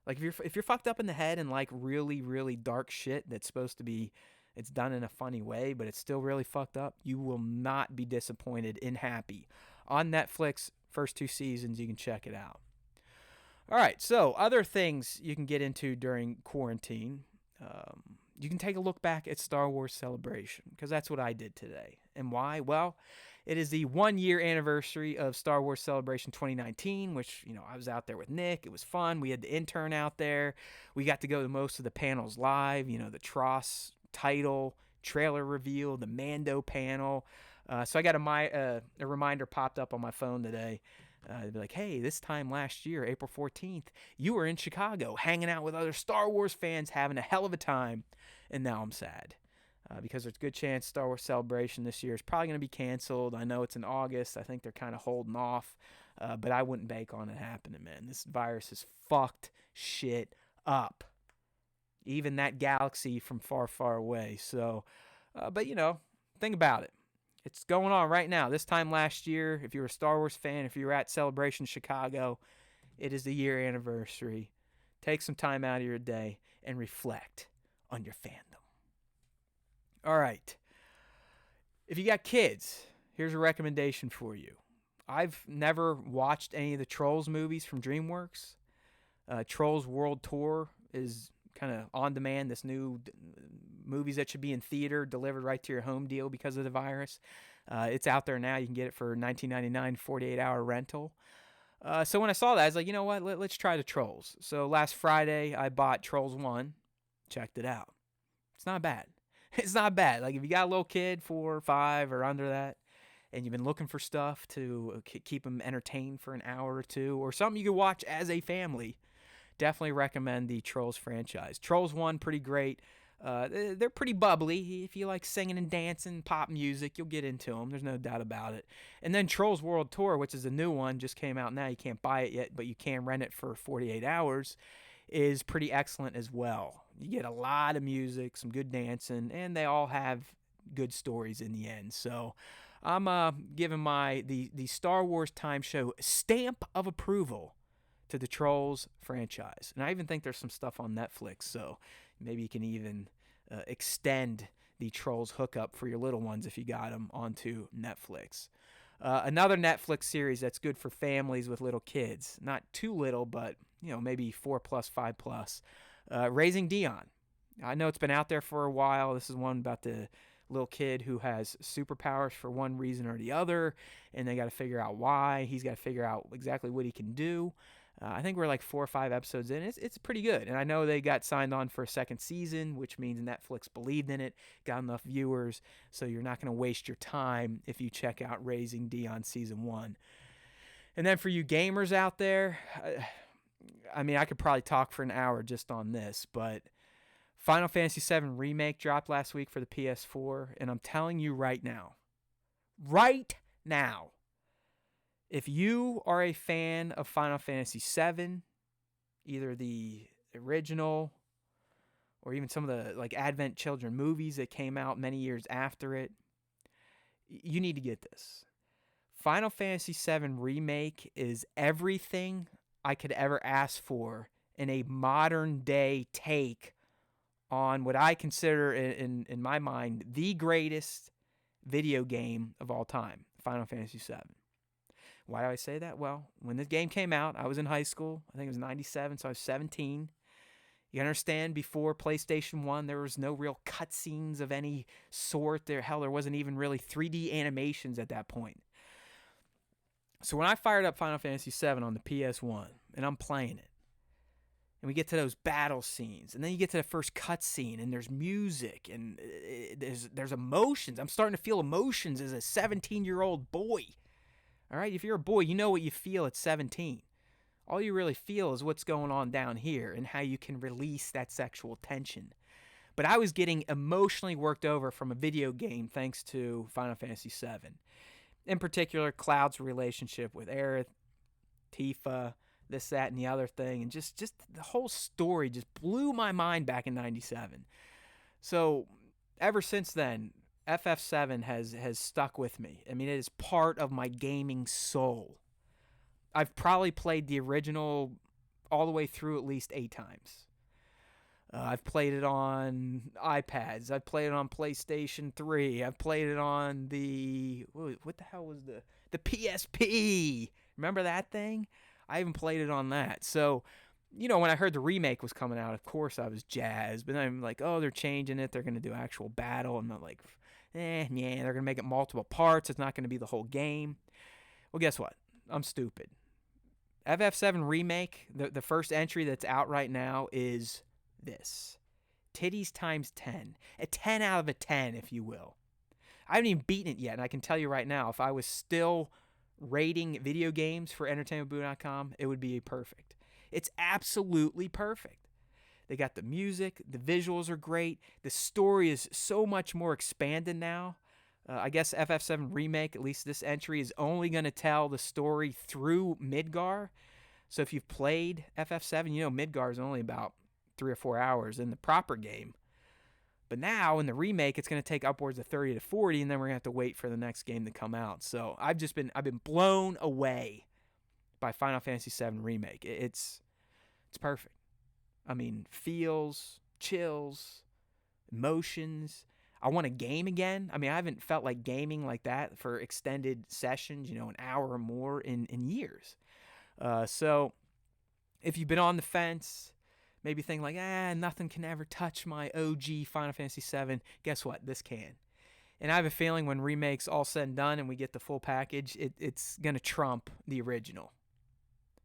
Like if you're fucked up in the head and like really, really dark shit that's supposed to be, it's done in a funny way, but it's still really fucked up, you will not be disappointed in Happy. On Netflix, first 2 seasons, you can check it out. All right, so other things you can get into during quarantine. You can take a look back at Star Wars Celebration, because that's what I did today. And why? Well, it is the 1-year anniversary of Star Wars Celebration 2019, which, I was out there with Nick. It was fun. We had the intern out there. We got to go to most of the panels live, the Tross title, trailer reveal, the Mando panel. So I got a reminder popped up on my phone today. They'd be like, "Hey, this time last year, April 14th, you were in Chicago hanging out with other Star Wars fans having a hell of a time." And now I'm sad because there's a good chance Star Wars Celebration this year is probably going to be canceled. I know it's in August. I think they're kind of holding off, but I wouldn't bank on it happening, man. This virus has fucked shit up. Even that galaxy from far, far away. So, but think about it. It's going on right now. This time last year, if you were a Star Wars fan, if you were at Celebration Chicago, it is the year anniversary. Take some time out of your day and reflect on your fandom. All right. If you got kids, here's a recommendation for you. I've never watched any of the Trolls movies from DreamWorks. Trolls World Tour is kind of on demand, this new movies that should be in theater delivered right to your home deal because of the virus. It's out there now. You can get it for $19.99, 48-hour rental. So when I saw that, I was like, you know what? Let's try the Trolls. So last Friday, I bought Trolls 1, checked it out. It's not bad. It's not bad. Like if you got a little kid, 4 or 5 or under that, and you've been looking for stuff to keep them entertained for an hour or two, or something you can watch as a family, definitely recommend the Trolls franchise. Trolls 1, pretty great. They're pretty bubbly. If you like singing and dancing, pop music, you'll get into them. There's no doubt about it. And then Trolls World Tour, which is a new one, just came out now. You can't buy it yet, but you can rent it for 48 hours, is pretty excellent as well. You get a lot of music, some good dancing, and they all have good stories in the end. So I'm giving the Star Wars Time Show stamp of approval to the Trolls franchise. And I even think there's some stuff on Netflix, so maybe you can even extend the Trolls hookup for your little ones if you got them onto Netflix. Another Netflix series that's good for families with little kids. Not too little, but maybe 4+, 5+. Raising Dion. I know it's been out there for a while. This is one about the little kid who has superpowers for one reason or the other, and they got to figure out why. He's got to figure out exactly what he can do. I think we're like 4 or 5 episodes in. It's pretty good. And I know they got signed on for a second season, which means Netflix believed in it, got enough viewers, so you're not going to waste your time if you check out Raising Dion Season 1. And then for you gamers out there, I mean, I could probably talk for an hour just on this, but Final Fantasy VII Remake dropped last week for the PS4, and I'm telling you right now, if you are a fan of Final Fantasy VII, either the original or even some of the like Advent Children movies that came out many years after it, you need to get this. Final Fantasy VII Remake is everything I could ever ask for in a modern day take on what I consider in my mind the greatest video game of all time, Final Fantasy VII. Why do I say that? Well, when this game came out, I was in high school. I think it was 97, so I was 17. You understand, before PlayStation 1, there was no real cutscenes of any sort. There wasn't even really 3D animations at that point. So when I fired up Final Fantasy VII on the PS1, and I'm playing it, and we get to those battle scenes, and then you get to the first cutscene, and there's music, and there's emotions. I'm starting to feel emotions as a 17-year-old boy. All right, if you're a boy, you know what you feel at 17. All you really feel is what's going on down here and how you can release that sexual tension. But I was getting emotionally worked over from a video game thanks to Final Fantasy VII. In particular, Cloud's relationship with Aerith, Tifa, this, that, and the other thing. And just the whole story just blew my mind back in 97. So ever since then, FF7 has stuck with me. I mean, it is part of my gaming soul. I've probably played the original all the way through at least 8 times. I've played it on iPads. I've played it on PlayStation 3. I've played it on the... What the hell was the PSP? Remember that thing? I even played it on that. So, you know, when I heard the remake was coming out, of course I was jazzed. But then I'm like, oh, they're changing it. They're going to do actual battle. And I'm like... they're going to make it multiple parts. It's not going to be the whole game. Well, guess what? I'm stupid. FF7 Remake, the first entry that's out right now is this. Titties times 10. A 10 out of a 10, if you will. I haven't even beaten it yet, and I can tell you right now, if I was still rating video games for entertainmentboo.com, it would be perfect. It's absolutely perfect. They got the music, the visuals are great, the story is so much more expanded now. I guess FF7 Remake, at least this entry, is only going to tell the story through Midgar. So if you've played FF7, you know Midgar is only about 3 or 4 hours in the proper game. But now in the remake, it's going to take upwards of 30 to 40, and then we're going to have to wait for the next game to come out. So I've been blown away by Final Fantasy VII Remake. It's perfect. I mean, feels, chills, emotions. I want to game again. I mean, I haven't felt like gaming like that for extended sessions, an hour or more in years. So if you've been on the fence, maybe think like, nothing can ever touch my OG Final Fantasy VII, guess what? This can. And I have a feeling when Remake's all said and done and we get the full package, it's going to trump the original.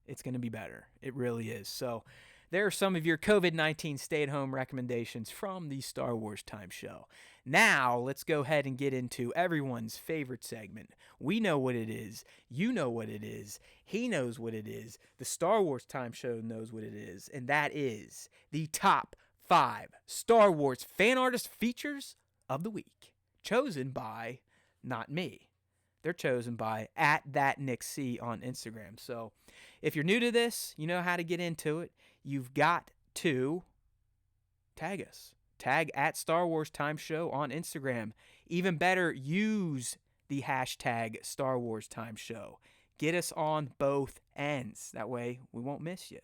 It's going to be better. It really is. So there are some of your COVID-19 stay-at-home recommendations from the Star Wars Time Show. Now, let's go ahead and get into everyone's favorite segment. We know what it is. You know what it is. He knows what it is. The Star Wars Time Show knows what it is. And that is the top 5 Star Wars fan artist features of the week. Chosen by not me. They're chosen by @thatnickc on Instagram. So if you're new to this, you know how to get into it. You've got to tag us. Tag @StarWarsTimeShow on Instagram. Even better, use the hashtag StarWarsTimeShow. Get us on both ends. That way we won't miss you.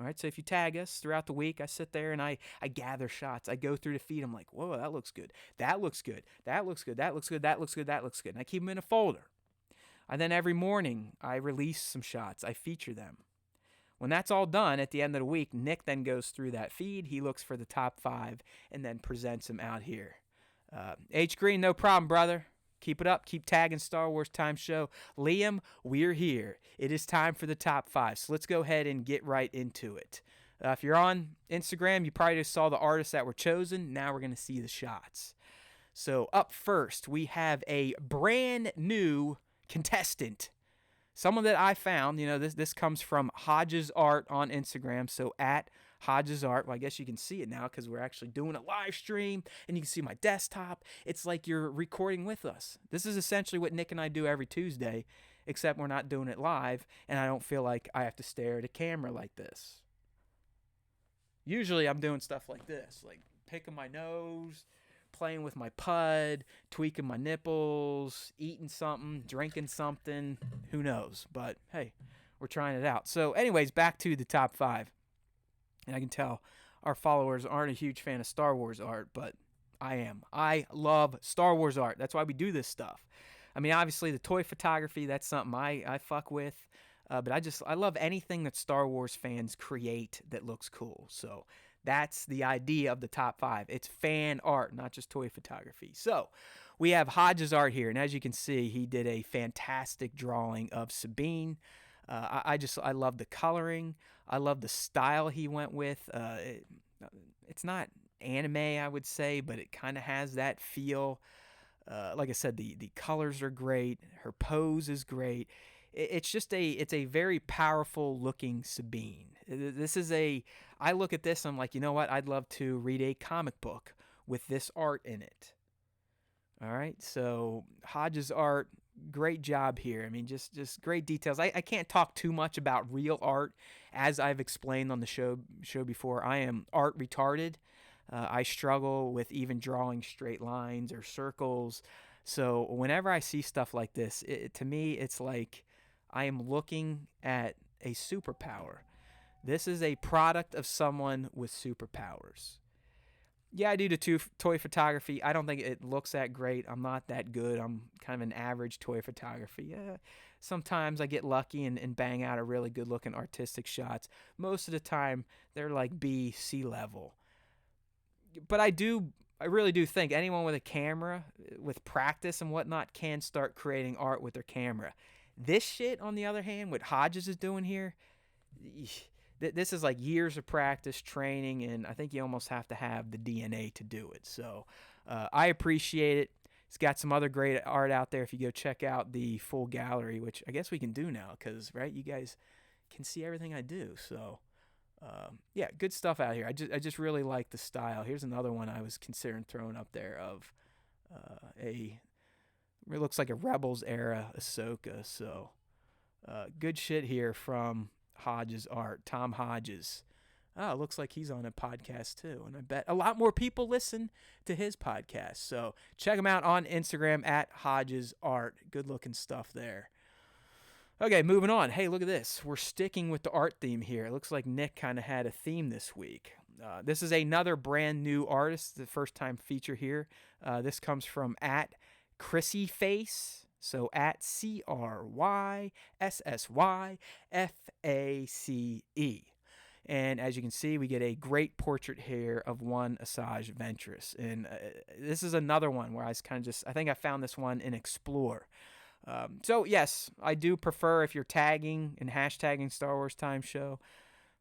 All right, so if you tag us throughout the week, I sit there and I gather shots. I go through the feed. I'm like, whoa, that looks good. That looks good. That looks good. That looks good. That looks good. That looks good. And I keep them in a folder. And then every morning, I release some shots. I feature them. When that's all done, at the end of the week, Nick then goes through that feed. He looks for the top 5 and then presents them out here. H. Green, no problem, brother. Keep it up. Keep tagging Star Wars Time Show. Liam, we're here. It is time for the top 5. So let's go ahead and get right into it. If you're on Instagram, you probably just saw the artists that were chosen. Now we're going to see the shots. So up first, we have a brand new contestant. Someone that I found, this comes from Hodges Art on Instagram. So at Hodges Art. Well, I guess you can see it now because we're actually doing a live stream and you can see my desktop. It's like you're recording with us. This is essentially what Nick and I do every Tuesday, except we're not doing it live and I don't feel like I have to stare at a camera like this. Usually I'm doing stuff like this, like picking my nose, playing with my pud, tweaking my nipples, eating something, drinking something, who knows. But hey, we're trying it out. So anyways, back to the top 5. And I can tell our followers aren't a huge fan of Star Wars art, but I am. I love Star Wars art. That's why we do this stuff. I mean, obviously, the toy photography, that's something I fuck with. But I love anything that Star Wars fans create that looks cool. So that's the idea of the top 5. It's fan art, not just toy photography. So we have Hodges Art here. And as you can see, he did a fantastic drawing of Sabine. I love the coloring. I love the style he went with. It's not anime, I would say, but it kind of has that feel. Like I said, the colors are great. Her pose is great. It's a very powerful looking Sabine. I look at this, I'm like, you know what? I'd love to read a comic book with this art in it. All right, so Hodges Art, great job here. I mean, just great details. I can't talk too much about real art. As I've explained on the show before, I am art retarded. I struggle with even drawing straight lines or circles. So whenever I see stuff like this, to me, it's like I am looking at a superpower. This is a product of someone with superpowers. Yeah, I do the toy photography. I don't think it looks that great. I'm not that good. I'm kind of an average toy photography. Yeah, sometimes I get lucky and bang out a really good-looking artistic shots. Most of the time, they're like B, C level. But I really do think anyone with a camera, with practice and whatnot, can start creating art with their camera. This shit, on the other hand, what Hodges is doing here, this is like years of practice, training, and I think you almost have to have the DNA to do it. So I appreciate it. It's got some other great art out there if you go check out the full gallery, which I guess we can do now because, right, you guys can see everything I do. So, yeah, good stuff out here. I just really like the style. Here's another one I was considering throwing up there of it looks like a Rebels era Ahsoka. So good shit here from Hodges Art, Tom Hodges. It looks like he's on a podcast too, and I bet a lot more people listen to his podcast. So check him out on Instagram at Hodges Art. Good looking stuff there. Okay, moving on. Hey, look at this. We're sticking with the art theme here. It looks like Nick kind of had a theme this week. This is another brand new artist, the first time feature here. This comes from at Chrissy Face. So at CRYSSYFACE. And as you can see, we get a great portrait here of one Asajj Ventress. And this is another one where I think I found this one in Explore. So yes, I do prefer if you're tagging and hashtagging Star Wars Time Show.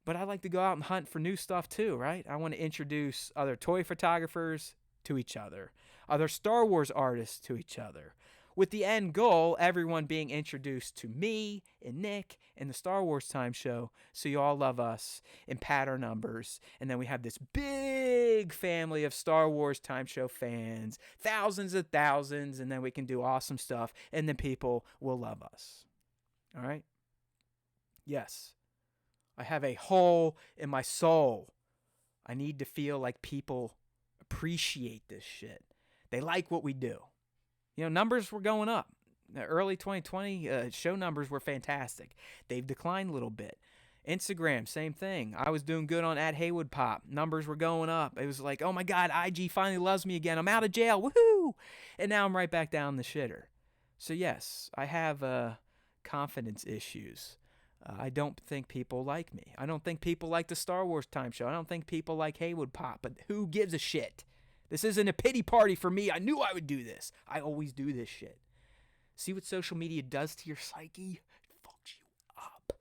But I like to go out and hunt for new stuff too, right? I want to introduce other toy photographers to each other, other Star Wars artists to each other, with the end goal, everyone being introduced to me and Nick and the Star Wars Time Show, so you all love us and pad our numbers. And then we have this big family of Star Wars Time Show fans, thousands of thousands, and then we can do awesome stuff, and then people will love us. All right? Yes. I have a hole in my soul. I need to feel like people appreciate this shit. They like what we do. You know, numbers were going up. Early 2020, show numbers were fantastic. They've declined a little bit. Instagram, same thing. I was doing good on @HeywoodPop. Numbers were going up. It was like, oh my God, IG finally loves me again. I'm out of jail. Woohoo! And now I'm right back down the shitter. So yes, I have confidence issues. I don't think people like me. I don't think people like the Star Wars Time Show. I don't think people like HeywoodPop. But who gives a shit? This isn't a pity party for me. I knew I would do this. I always do this shit. See what social media does to your psyche? It fucks you up.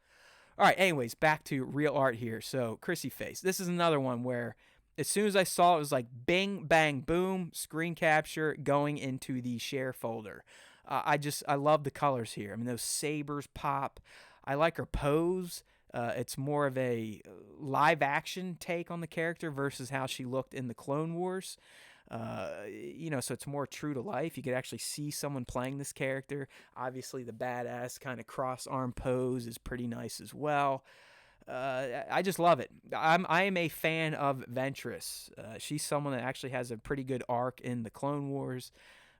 All right, anyways, back to real art here. So, Chrissy Face. This is another one where as soon as I saw it, it was like bing, bang, boom, screen capture, going into the share folder. I love the colors here. I mean, those sabers pop. I like her pose. It's more of a live action take on the character versus how she looked in the Clone Wars. So it's more true to life. You could actually see someone playing this character. Obviously, the badass kind of cross-arm pose is pretty nice as well. I just love it. I am a fan of Ventress. She's someone that actually has a pretty good arc in the Clone Wars.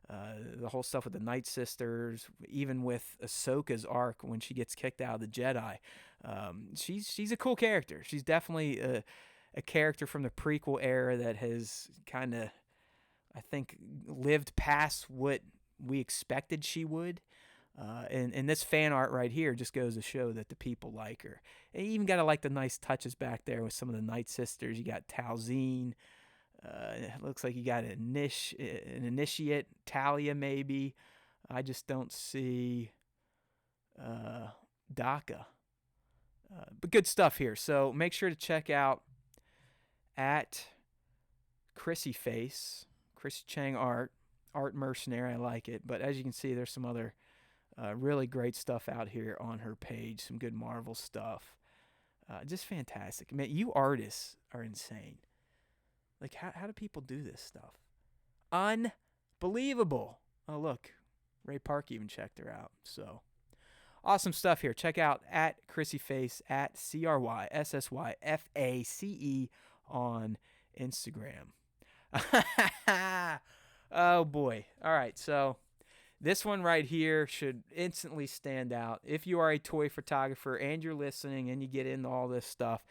The whole stuff with the Night Sisters, even with Ahsoka's arc when she gets kicked out of the Jedi. She's a cool character. She's definitely a character from the prequel era that has kind of, I think, lived past what we expected she would. And this fan art right here just goes to show that the people like her. And you even got to like the nice touches back there with some of the Night Sisters. You got Talzine. It looks like you got an initiate, Talia maybe. I just don't see Daka. But good stuff here. So make sure to check out at Chrissy Face, Chrissy Chang Art Mercenary. I like it. But as you can see, there's some other really great stuff out here on her page. Some good Marvel stuff. Just fantastic. Man, you artists are insane. Like, how do people do this stuff? Unbelievable. Oh, look. Ray Park even checked her out. So, awesome stuff here. Check out at Chrissy Face, at CRYSSYFACE on Instagram. Oh, boy. All right, so this one right here should instantly stand out. If you are a toy photographer and you're listening and you get into all this stuff,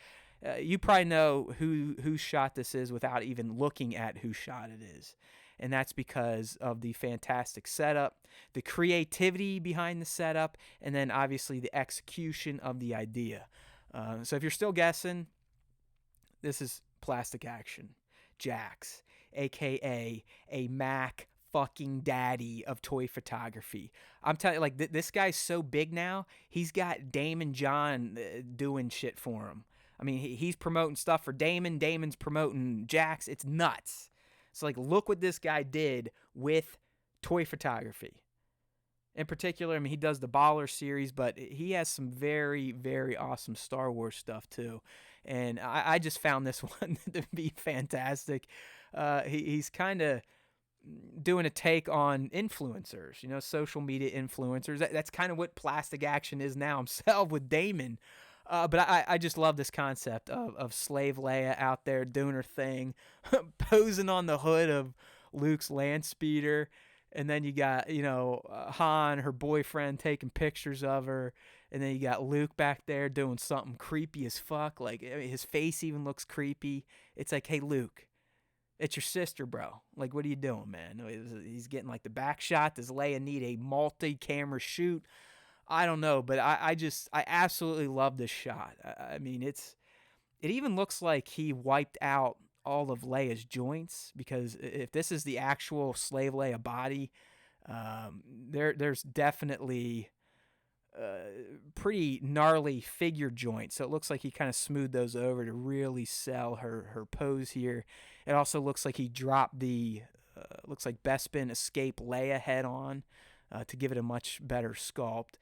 you probably know whose shot this is without even looking at whose shot it is. And that's because of the fantastic setup, the creativity behind the setup, and then obviously the execution of the idea. So if you're still guessing, this is Plastic Action. Jax, a.k.a. a Mac fucking daddy of toy photography. I'm telling you, like, this guy's so big now, he's got Damon John doing shit for him. I mean, he's promoting stuff for Damon. Damon's promoting Jax. It's nuts. So, like, look what this guy did with toy photography. In particular, I mean, he does the Baller series, but he has some very, very awesome Star Wars stuff, too. And I just found this one to be fantastic. He's kind of doing a take on influencers, social media influencers. That's kind of what Plastic Action is now himself with Damon. But I just love this concept of Slave Leia out there doing her thing, posing on the hood of Luke's land speeder. And then you got, Han, her boyfriend, taking pictures of her. And then you got Luke back there doing something creepy as fuck. Like, his face even looks creepy. It's like, hey, Luke, it's your sister, bro. Like, what are you doing, man? He's getting, like, the back shot. Does Leia need a multi-camera shoot? I don't know, but I absolutely love this shot. I mean, it even looks like he wiped out all of Leia's joints, because if this is the actual Slave Leia body, there's definitely pretty gnarly figure joints. So it looks like he kind of smoothed those over to really sell her pose here. It also looks like he dropped the looks like Bespin Escape Leia head on to give it a much better sculpt.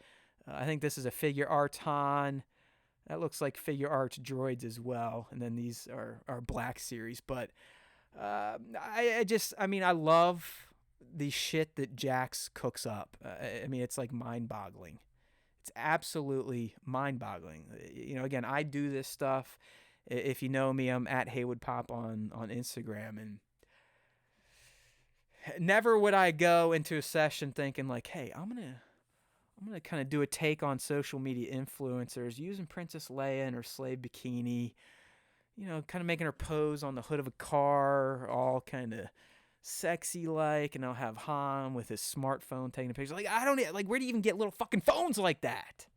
I think this is a Figure Arts Han. That looks like Figure Arts droids as well. And then these are Black Series. But I love the shit that Jax cooks up. I mean, it's like mind-boggling. It's absolutely mind-boggling. Again, I do this stuff. If you know me, I'm at Haywood Pop on Instagram. And never would I go into a session thinking like, hey, I'm gonna kind of do a take on social media influencers using Princess Leia in her slave bikini, kind of making her pose on the hood of a car, all kind of sexy like, and I'll have Han with his smartphone taking a picture. Like, where do you even get little fucking phones like that?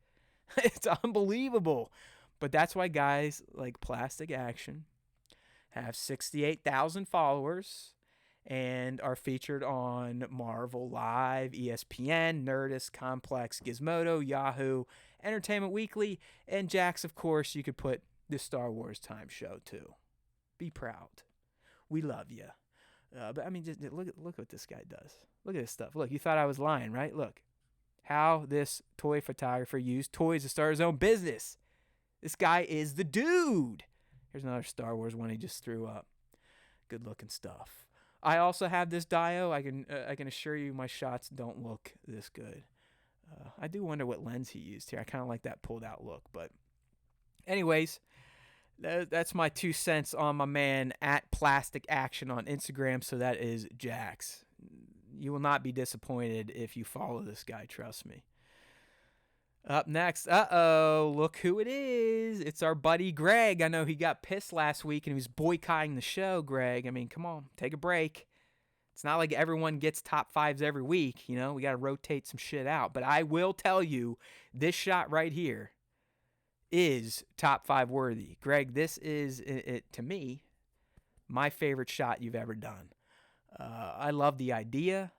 It's unbelievable. But that's why guys like Plastic Action have 68,000 followers and are featured on Marvel Live, ESPN, Nerdist, Complex, Gizmodo, Yahoo, Entertainment Weekly, and Jax, of course, you could put the Star Wars Time Show too. Be proud. We love you. But I mean, just look what this guy does. Look at this stuff. Look, you thought I was lying, right? Look how this toy photographer used toys to start his own business. This guy is the dude. Here's another Star Wars one he just threw up. Good looking stuff. I also have this Dio. I can assure you my shots don't look this good. I do wonder what lens he used here. I kind of like that pulled out look. But anyways, that's my 2 cents on my man at Plastic Action on Instagram. So that is Jax. You will not be disappointed if you follow this guy. Trust me. Up next, look who it is. It's our buddy Greg. I know he got pissed last week and he was boycotting the show, Greg. I mean, come on, take a break. It's not like everyone gets top fives every week. You know, we got to rotate some shit out. But I will tell you, this shot right here is top 5 worthy. Greg, this is, to me, my favorite shot you've ever done. I love the idea.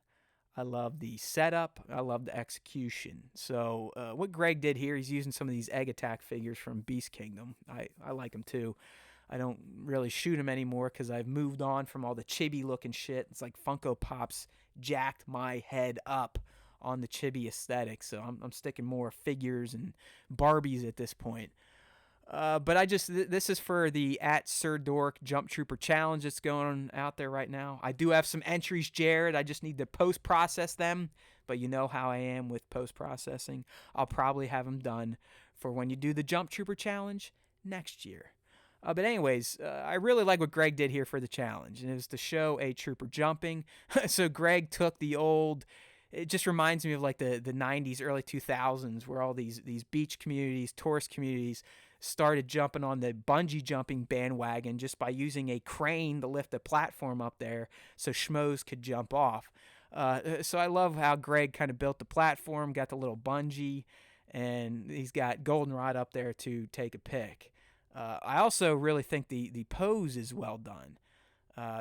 I love the setup. I love the execution. So what Greg did here, he's using some of these Egg Attack figures from Beast Kingdom. I like them too. I don't really shoot them anymore because I've moved on from all the chibi looking shit. It's like Funko Pops jacked my head up on the chibi aesthetic. So I'm sticking more figures and Barbies at this point. But this is for the at Sir Dork Jump Trooper Challenge that's going out there right now. I do have some entries, Jared. I just need to post-process them. But you know how I am with post-processing. I'll probably have them done for when you do the Jump Trooper Challenge next year. But anyways, I really like what Greg did here for the challenge. And it was to show a trooper jumping. So Greg took the old... It just reminds me of like the 90s, early 2000s, where all these beach communities, tourist communities started jumping on the bungee jumping bandwagon just by using a crane to lift a platform up there so schmoes could jump off. So I love how Greg kind of built the platform, got the little bungee, and he's got Goldenrod up there to take a pic. I also really think the pose is well done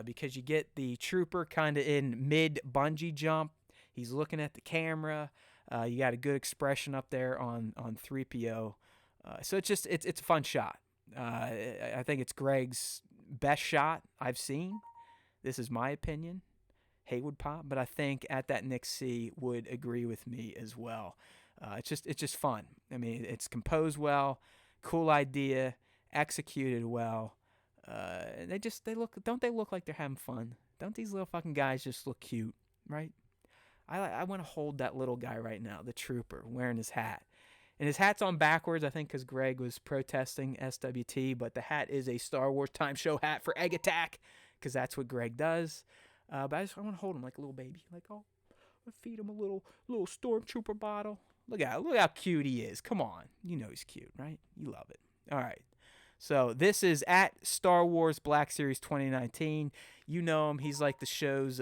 because you get the trooper kind of in mid bungee jump. He's looking at the camera. You got a good expression up there on 3PO. So it's a fun shot. I think it's Greg's best shot I've seen. This is my opinion. Haywood Pop, but I think at that Nick C would agree with me as well. It's just fun. I mean, it's composed well, cool idea, executed well. They don't they look like they're having fun? Don't these little fucking guys just look cute, right? I want to hold that little guy right now, the trooper, wearing his hat. And his hat's on backwards, I think, because Greg was protesting SWT, but the hat is a Star Wars Time Show hat for Egg Attack, because that's what Greg does. But I want to hold him like a little baby. Like, oh, I feed him a little Stormtrooper bottle. Look how cute he is. Come on. You know he's cute, right? You love it. All right. So this is at Star Wars Black Series 2019. You know him. He's like the show's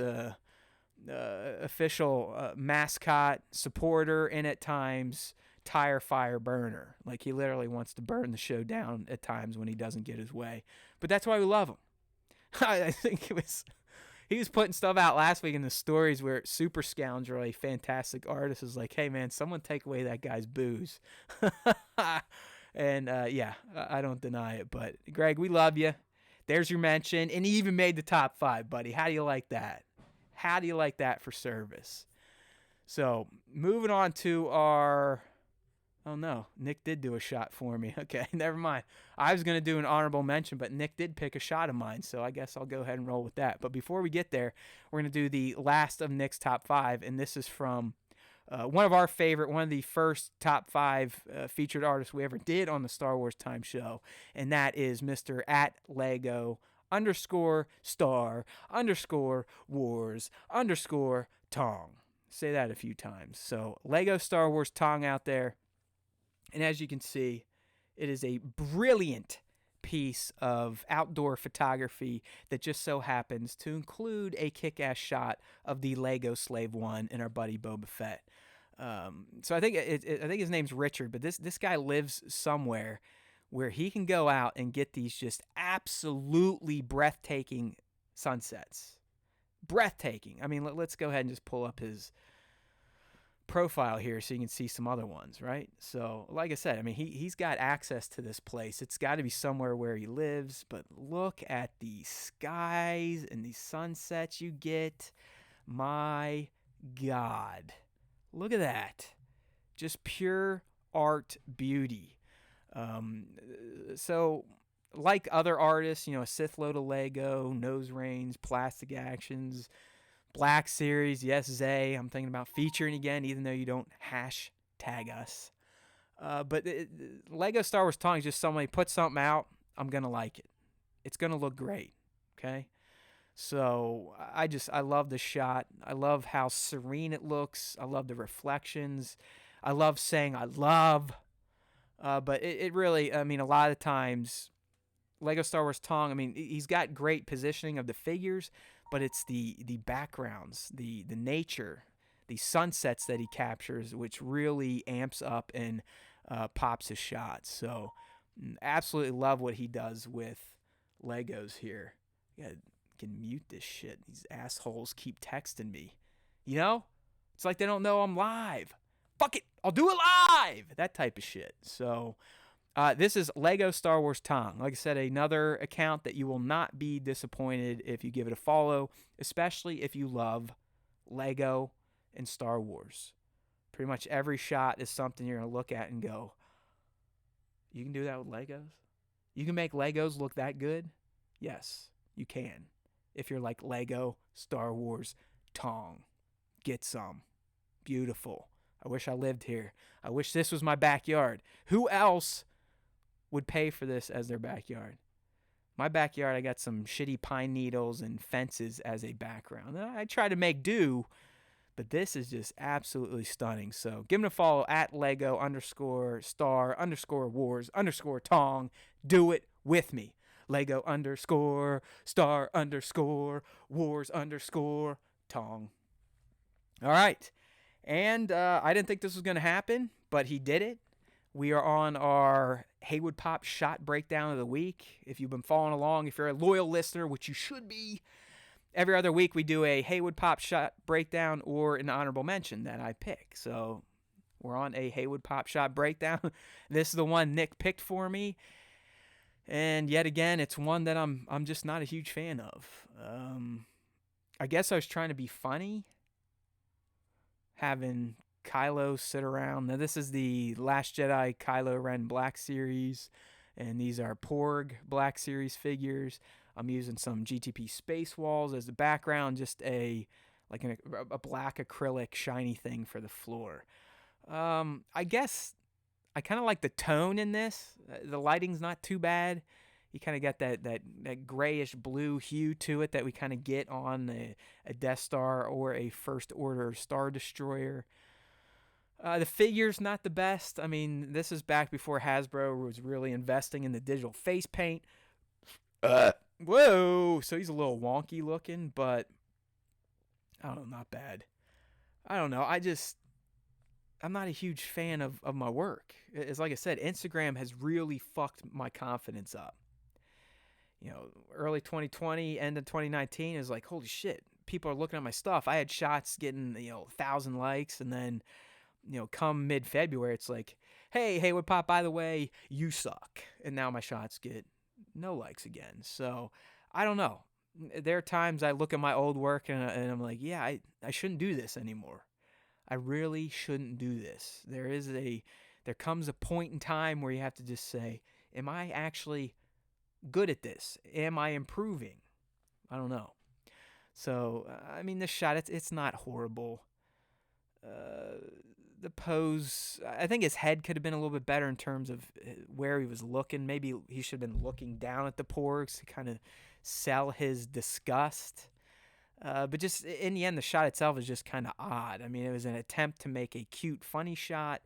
official mascot, supporter, and at times tire fire burner. Like he literally wants to burn the show down at times when he doesn't get his way. But that's why we love him. I think he was putting stuff out last week in the stories where Super Scoundrel, a fantastic artist, is like, hey man, someone take away that guy's booze. And yeah, I don't deny it. But Greg, we love you. There's your mention. And he even made the top 5, buddy. How do you like that? How do you like that for service? So moving on to our... Oh, no. Nick did do a shot for me. Okay, never mind. I was going to do an honorable mention, but Nick did pick a shot of mine, so I guess I'll go ahead and roll with that. But before we get there, we're going to do the last of Nick's top 5, and this is from one of the first top 5 featured artists we ever did on the Star Wars Time Show, and that is Mr. @Lego _Star_Wars_Tong. Say that a few times. So Lego Star Wars Tong out there. And as you can see, it is a brilliant piece of outdoor photography that just so happens to include a kick-ass shot of the Lego Slave One and our buddy Boba Fett. So I think his name's Richard, but this guy lives somewhere where he can go out and get these just absolutely breathtaking sunsets. breathtaking. I mean, let's go ahead and just pull up his profile here so you can see some other ones, right? So, like I said, I mean, he's got access to this place. It's got to be somewhere where he lives, but look at the skies and the sunsets you get. My God. Look at that. Just pure art beauty. So, like other artists, you know, a Sith load of Lego, nose reins, plastic actions, Black Series, yes, Zay. I'm thinking about featuring again, even though you don't hashtag us. But Lego Star Wars Tongue is just somebody put something out. I'm gonna like it. It's gonna look great. Okay. So I love the shot. I love how serene it looks. I love the reflections. I love saying I love. But it really, I mean, a lot of times, Lego Star Wars Tongue, I mean, he's got great positioning of the figures, but it's the backgrounds, the nature, the sunsets that he captures, which really amps up and pops his shots. So absolutely love what he does with Legos here. Yeah, can mute this shit. These assholes keep texting me. You know? It's like they don't know I'm live. Fuck it, I'll do it live. That type of shit. So this is Lego Star Wars Tongue. Like I said, another account that you will not be disappointed if you give it a follow, especially if you love Lego and Star Wars. Pretty much every shot is something you're going to look at and go, you can do that with Legos? You can make Legos look that good? Yes, you can. If you're like Lego Star Wars Tongue. Get some. Beautiful. I wish I lived here. I wish this was my backyard. Who else would pay for this as their backyard? My backyard, I got some shitty pine needles and fences as a background. I try to make do, but this is just absolutely stunning. So give it a follow at Lego _star _wars _tong. Do it with me. Lego _star _wars _tong. All right. And I didn't think this was going to happen, but he did it. We are on our Haywood Pop shot breakdown of the week. If you've been following along, if you're a loyal listener, which you should be, every other week we do a Haywood Pop shot breakdown or an honorable mention that I pick. So we're on a Haywood Pop shot breakdown. This is the one Nick picked for me. And yet again, it's one that I'm just not a huge fan of. I guess I was trying to be funny, having Kylo sit around. Now, this is the Last Jedi Kylo Ren Black Series, and these are Porg Black Series figures. I'm using some GTP Space Walls as the background, just a black acrylic shiny thing for the floor. I guess I kind of like the tone in this. The lighting's not too bad. You kind of got that grayish blue hue to it that we kind of get on a Death Star or a First Order Star Destroyer. The figure's not the best. I mean, this is back before Hasbro was really investing in the digital face paint. Whoa! So he's a little wonky looking, but I don't know, not bad. I don't know. I'm not a huge fan of my work. It's like I said, Instagram has really fucked my confidence up. You know, early 2020, end of 2019 is like, holy shit, people are looking at my stuff. I had shots getting, 1,000 likes, and then, come mid-February, it's like, hey, Haywood Pop, by the way, you suck. And now my shots get no likes again. So, I don't know. There are times I look at my old work and I'm like, yeah, I shouldn't do this anymore. I really shouldn't do this. There comes a point in time where you have to just say, am I actually good at this? Am I improving? I don't know. So, I mean, this shot, it's not horrible. The pose, I think his head could have been a little bit better in terms of where he was looking. Maybe he should have been looking down at the porgs to kind of sell his disgust. But just in the end, the shot itself is just kind of odd. I mean, it was an attempt to make a cute, funny shot,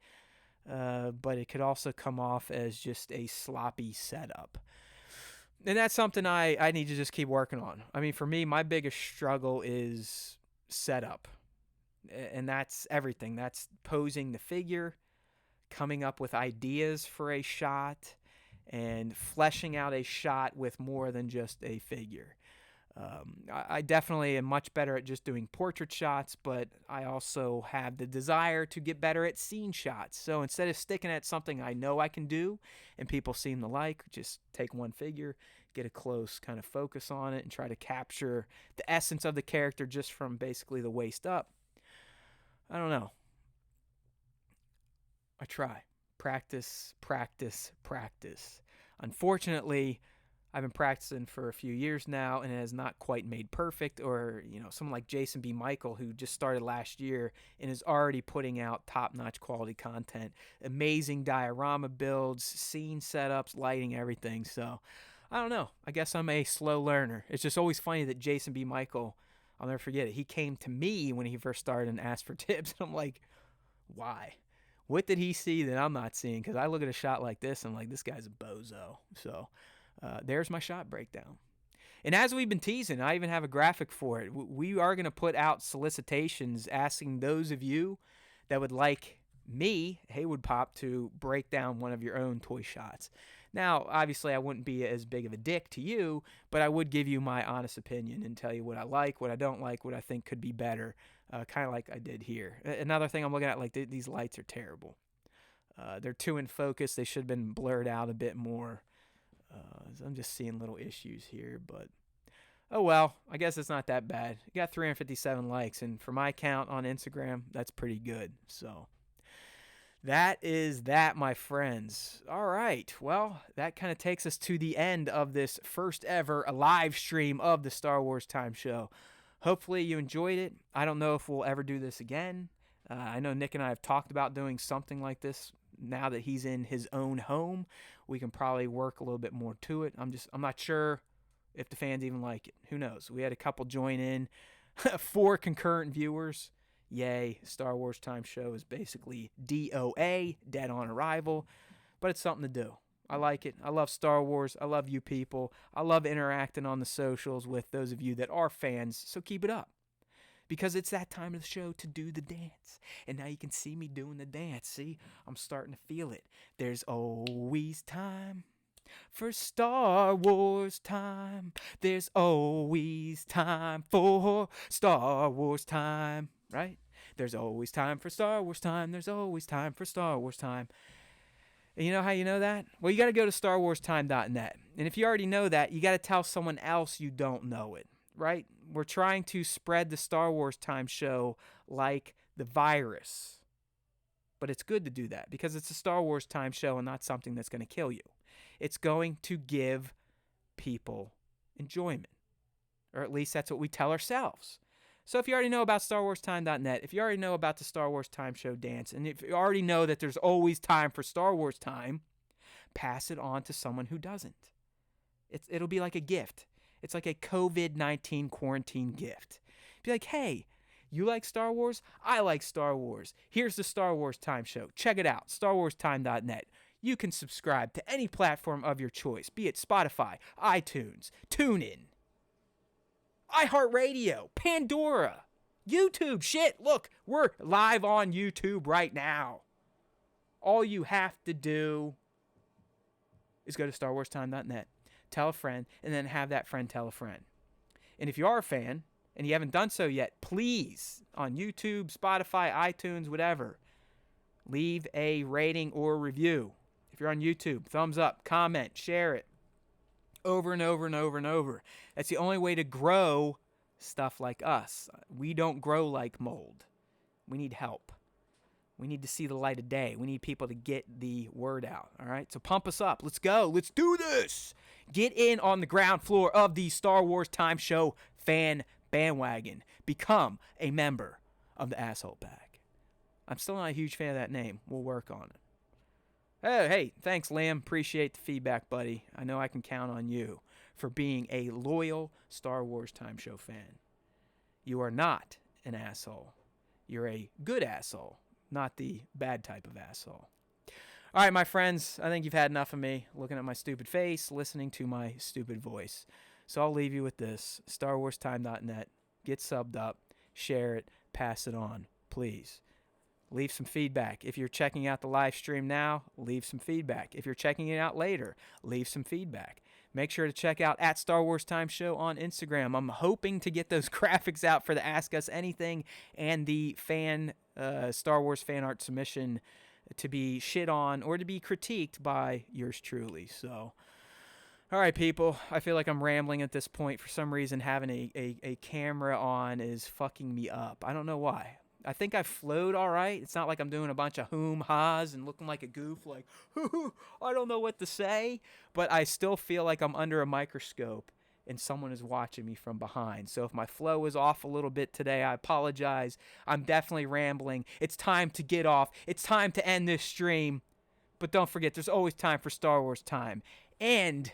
but it could also come off as just a sloppy setup. And that's something I need to just keep working on. I mean, for me, my biggest struggle is setup. And that's everything. That's posing the figure, coming up with ideas for a shot, and fleshing out a shot with more than just a figure. I definitely am much better at just doing portrait shots, but I also have the desire to get better at scene shots. So instead of sticking at something I know I can do and people seem to like, just take one figure, get a close kind of focus on it, and try to capture the essence of the character just from basically the waist up. I don't know. I try. Practice, practice, practice. Unfortunately, I've been practicing for a few years now, and it has not quite made perfect. Or, someone like Jason B. Michael, who just started last year and is already putting out top-notch quality content, amazing diorama builds, scene setups, lighting, everything. So, I don't know. I guess I'm a slow learner. It's just always funny that Jason B. Michael, I'll never forget it. He came to me when he first started and asked for tips, and I'm like, why? What did he see that I'm not seeing? Because I look at a shot like this, and I'm like, this guy's a bozo. So, there's my shot breakdown. And as we've been teasing, I even have a graphic for it. We are going to put out solicitations asking those of you that would like me, Haywood Pop, to break down one of your own toy shots. Now, obviously, I wouldn't be as big of a dick to you, but I would give you my honest opinion and tell you what I like, what I don't like, what I think could be better, kind of like I did here. Another thing I'm looking at, like these lights are terrible. They're too in focus. They should have been blurred out a bit more. I'm just seeing little issues here, but oh well, I guess it's not that bad. You got 357 likes, and for my count on Instagram, that's pretty good. So that is that, my friends. All right, well, that kind of takes us to the end of this first ever live stream of the Star Wars Time Show. Hopefully you enjoyed it. I don't know if we'll ever do this again. I know Nick and I have talked about doing something like this. Now that he's in his own home, we can probably work a little bit more to it. I'm not sure if the fans even like it. Who knows? We had a couple join in, 4 concurrent viewers. Yay, Star Wars Time Show is basically DOA, dead on arrival, but it's something to do. I like it. I love Star Wars. I love you people. I love interacting on the socials with those of you that are fans, so keep it up. Because it's that time of the show to do the dance. And now you can see me doing the dance. See, I'm starting to feel it. There's always time for Star Wars time. There's always time for Star Wars time. Right? There's always time for Star Wars time. There's always time for Star Wars time. And you know how you know that? Well, you got to go to StarWarsTime.net. And if you already know that, you got to tell someone else you don't know it. Right? We're trying to spread the Star Wars Time Show like the virus. But it's good to do that because it's a Star Wars Time Show and not something that's going to kill you. It's going to give people enjoyment. Or at least that's what we tell ourselves. So if you already know about StarWarsTime.net, if you already know about the Star Wars Time Show dance, and if you already know that there's always time for Star Wars time, pass it on to someone who doesn't. It'll be like a gift. It's like a COVID-19 quarantine gift. Be like, hey, you like Star Wars? I like Star Wars. Here's the Star Wars Time Show. Check it out, StarWarsTime.net. You can subscribe to any platform of your choice, be it Spotify, iTunes, TuneIn, iHeartRadio, Pandora, YouTube. Shit, look, we're live on YouTube right now. All you have to do is go to StarWarsTime.net. Tell a friend, and then have that friend tell a friend. And if you are a fan, and you haven't done so yet, please, on YouTube, Spotify, iTunes, whatever, leave a rating or review. If you're on YouTube, thumbs up, comment, share it. Over and over and over and over. That's the only way to grow stuff like us. We don't grow like mold. We need help. We need to see the light of day. We need people to get the word out. All right? So pump us up. Let's go. Let's do this. Get in on the ground floor of the Star Wars Time Show fan bandwagon. Become a member of the Asshole Pack. I'm still not a huge fan of that name. We'll work on it. Hey, thanks, Liam. Appreciate the feedback, buddy. I know I can count on you for being a loyal Star Wars Time Show fan. You are not an asshole. You're a good asshole, not the bad type of asshole. All right, my friends, I think you've had enough of me looking at my stupid face, listening to my stupid voice. So I'll leave you with this. StarWarsTime.net. Get subbed up. Share it. Pass it on. Please. Leave some feedback. If you're checking out the live stream now, leave some feedback. If you're checking it out later, leave some feedback. Make sure to check out at Star Wars Time Show on Instagram. I'm hoping to get those graphics out for the Ask Us Anything and the Star Wars fan art submission to be shit on or to be critiqued by yours truly. So, all right, people. I feel like I'm rambling at this point. For some reason, having a camera on is fucking me up. I don't know why. I think I flowed all right. It's not like I'm doing a bunch of ha's and looking like a goof, like, I don't know what to say. But I still feel like I'm under a microscope and someone is watching me from behind. So if my flow is off a little bit today, I apologize. I'm definitely rambling. It's time to get off. It's time to end this stream. But don't forget, there's always time for Star Wars time. And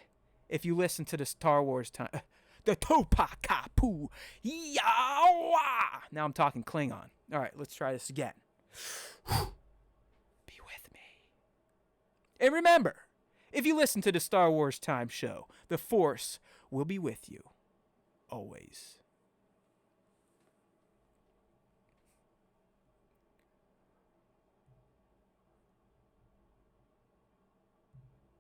if you listen to the Star Wars time, the Topakapu, Yawa. Now I'm talking Klingon. All right, let's try this again. Be with me. And remember, if you listen to the Star Wars Time Show, the Force will be with you always.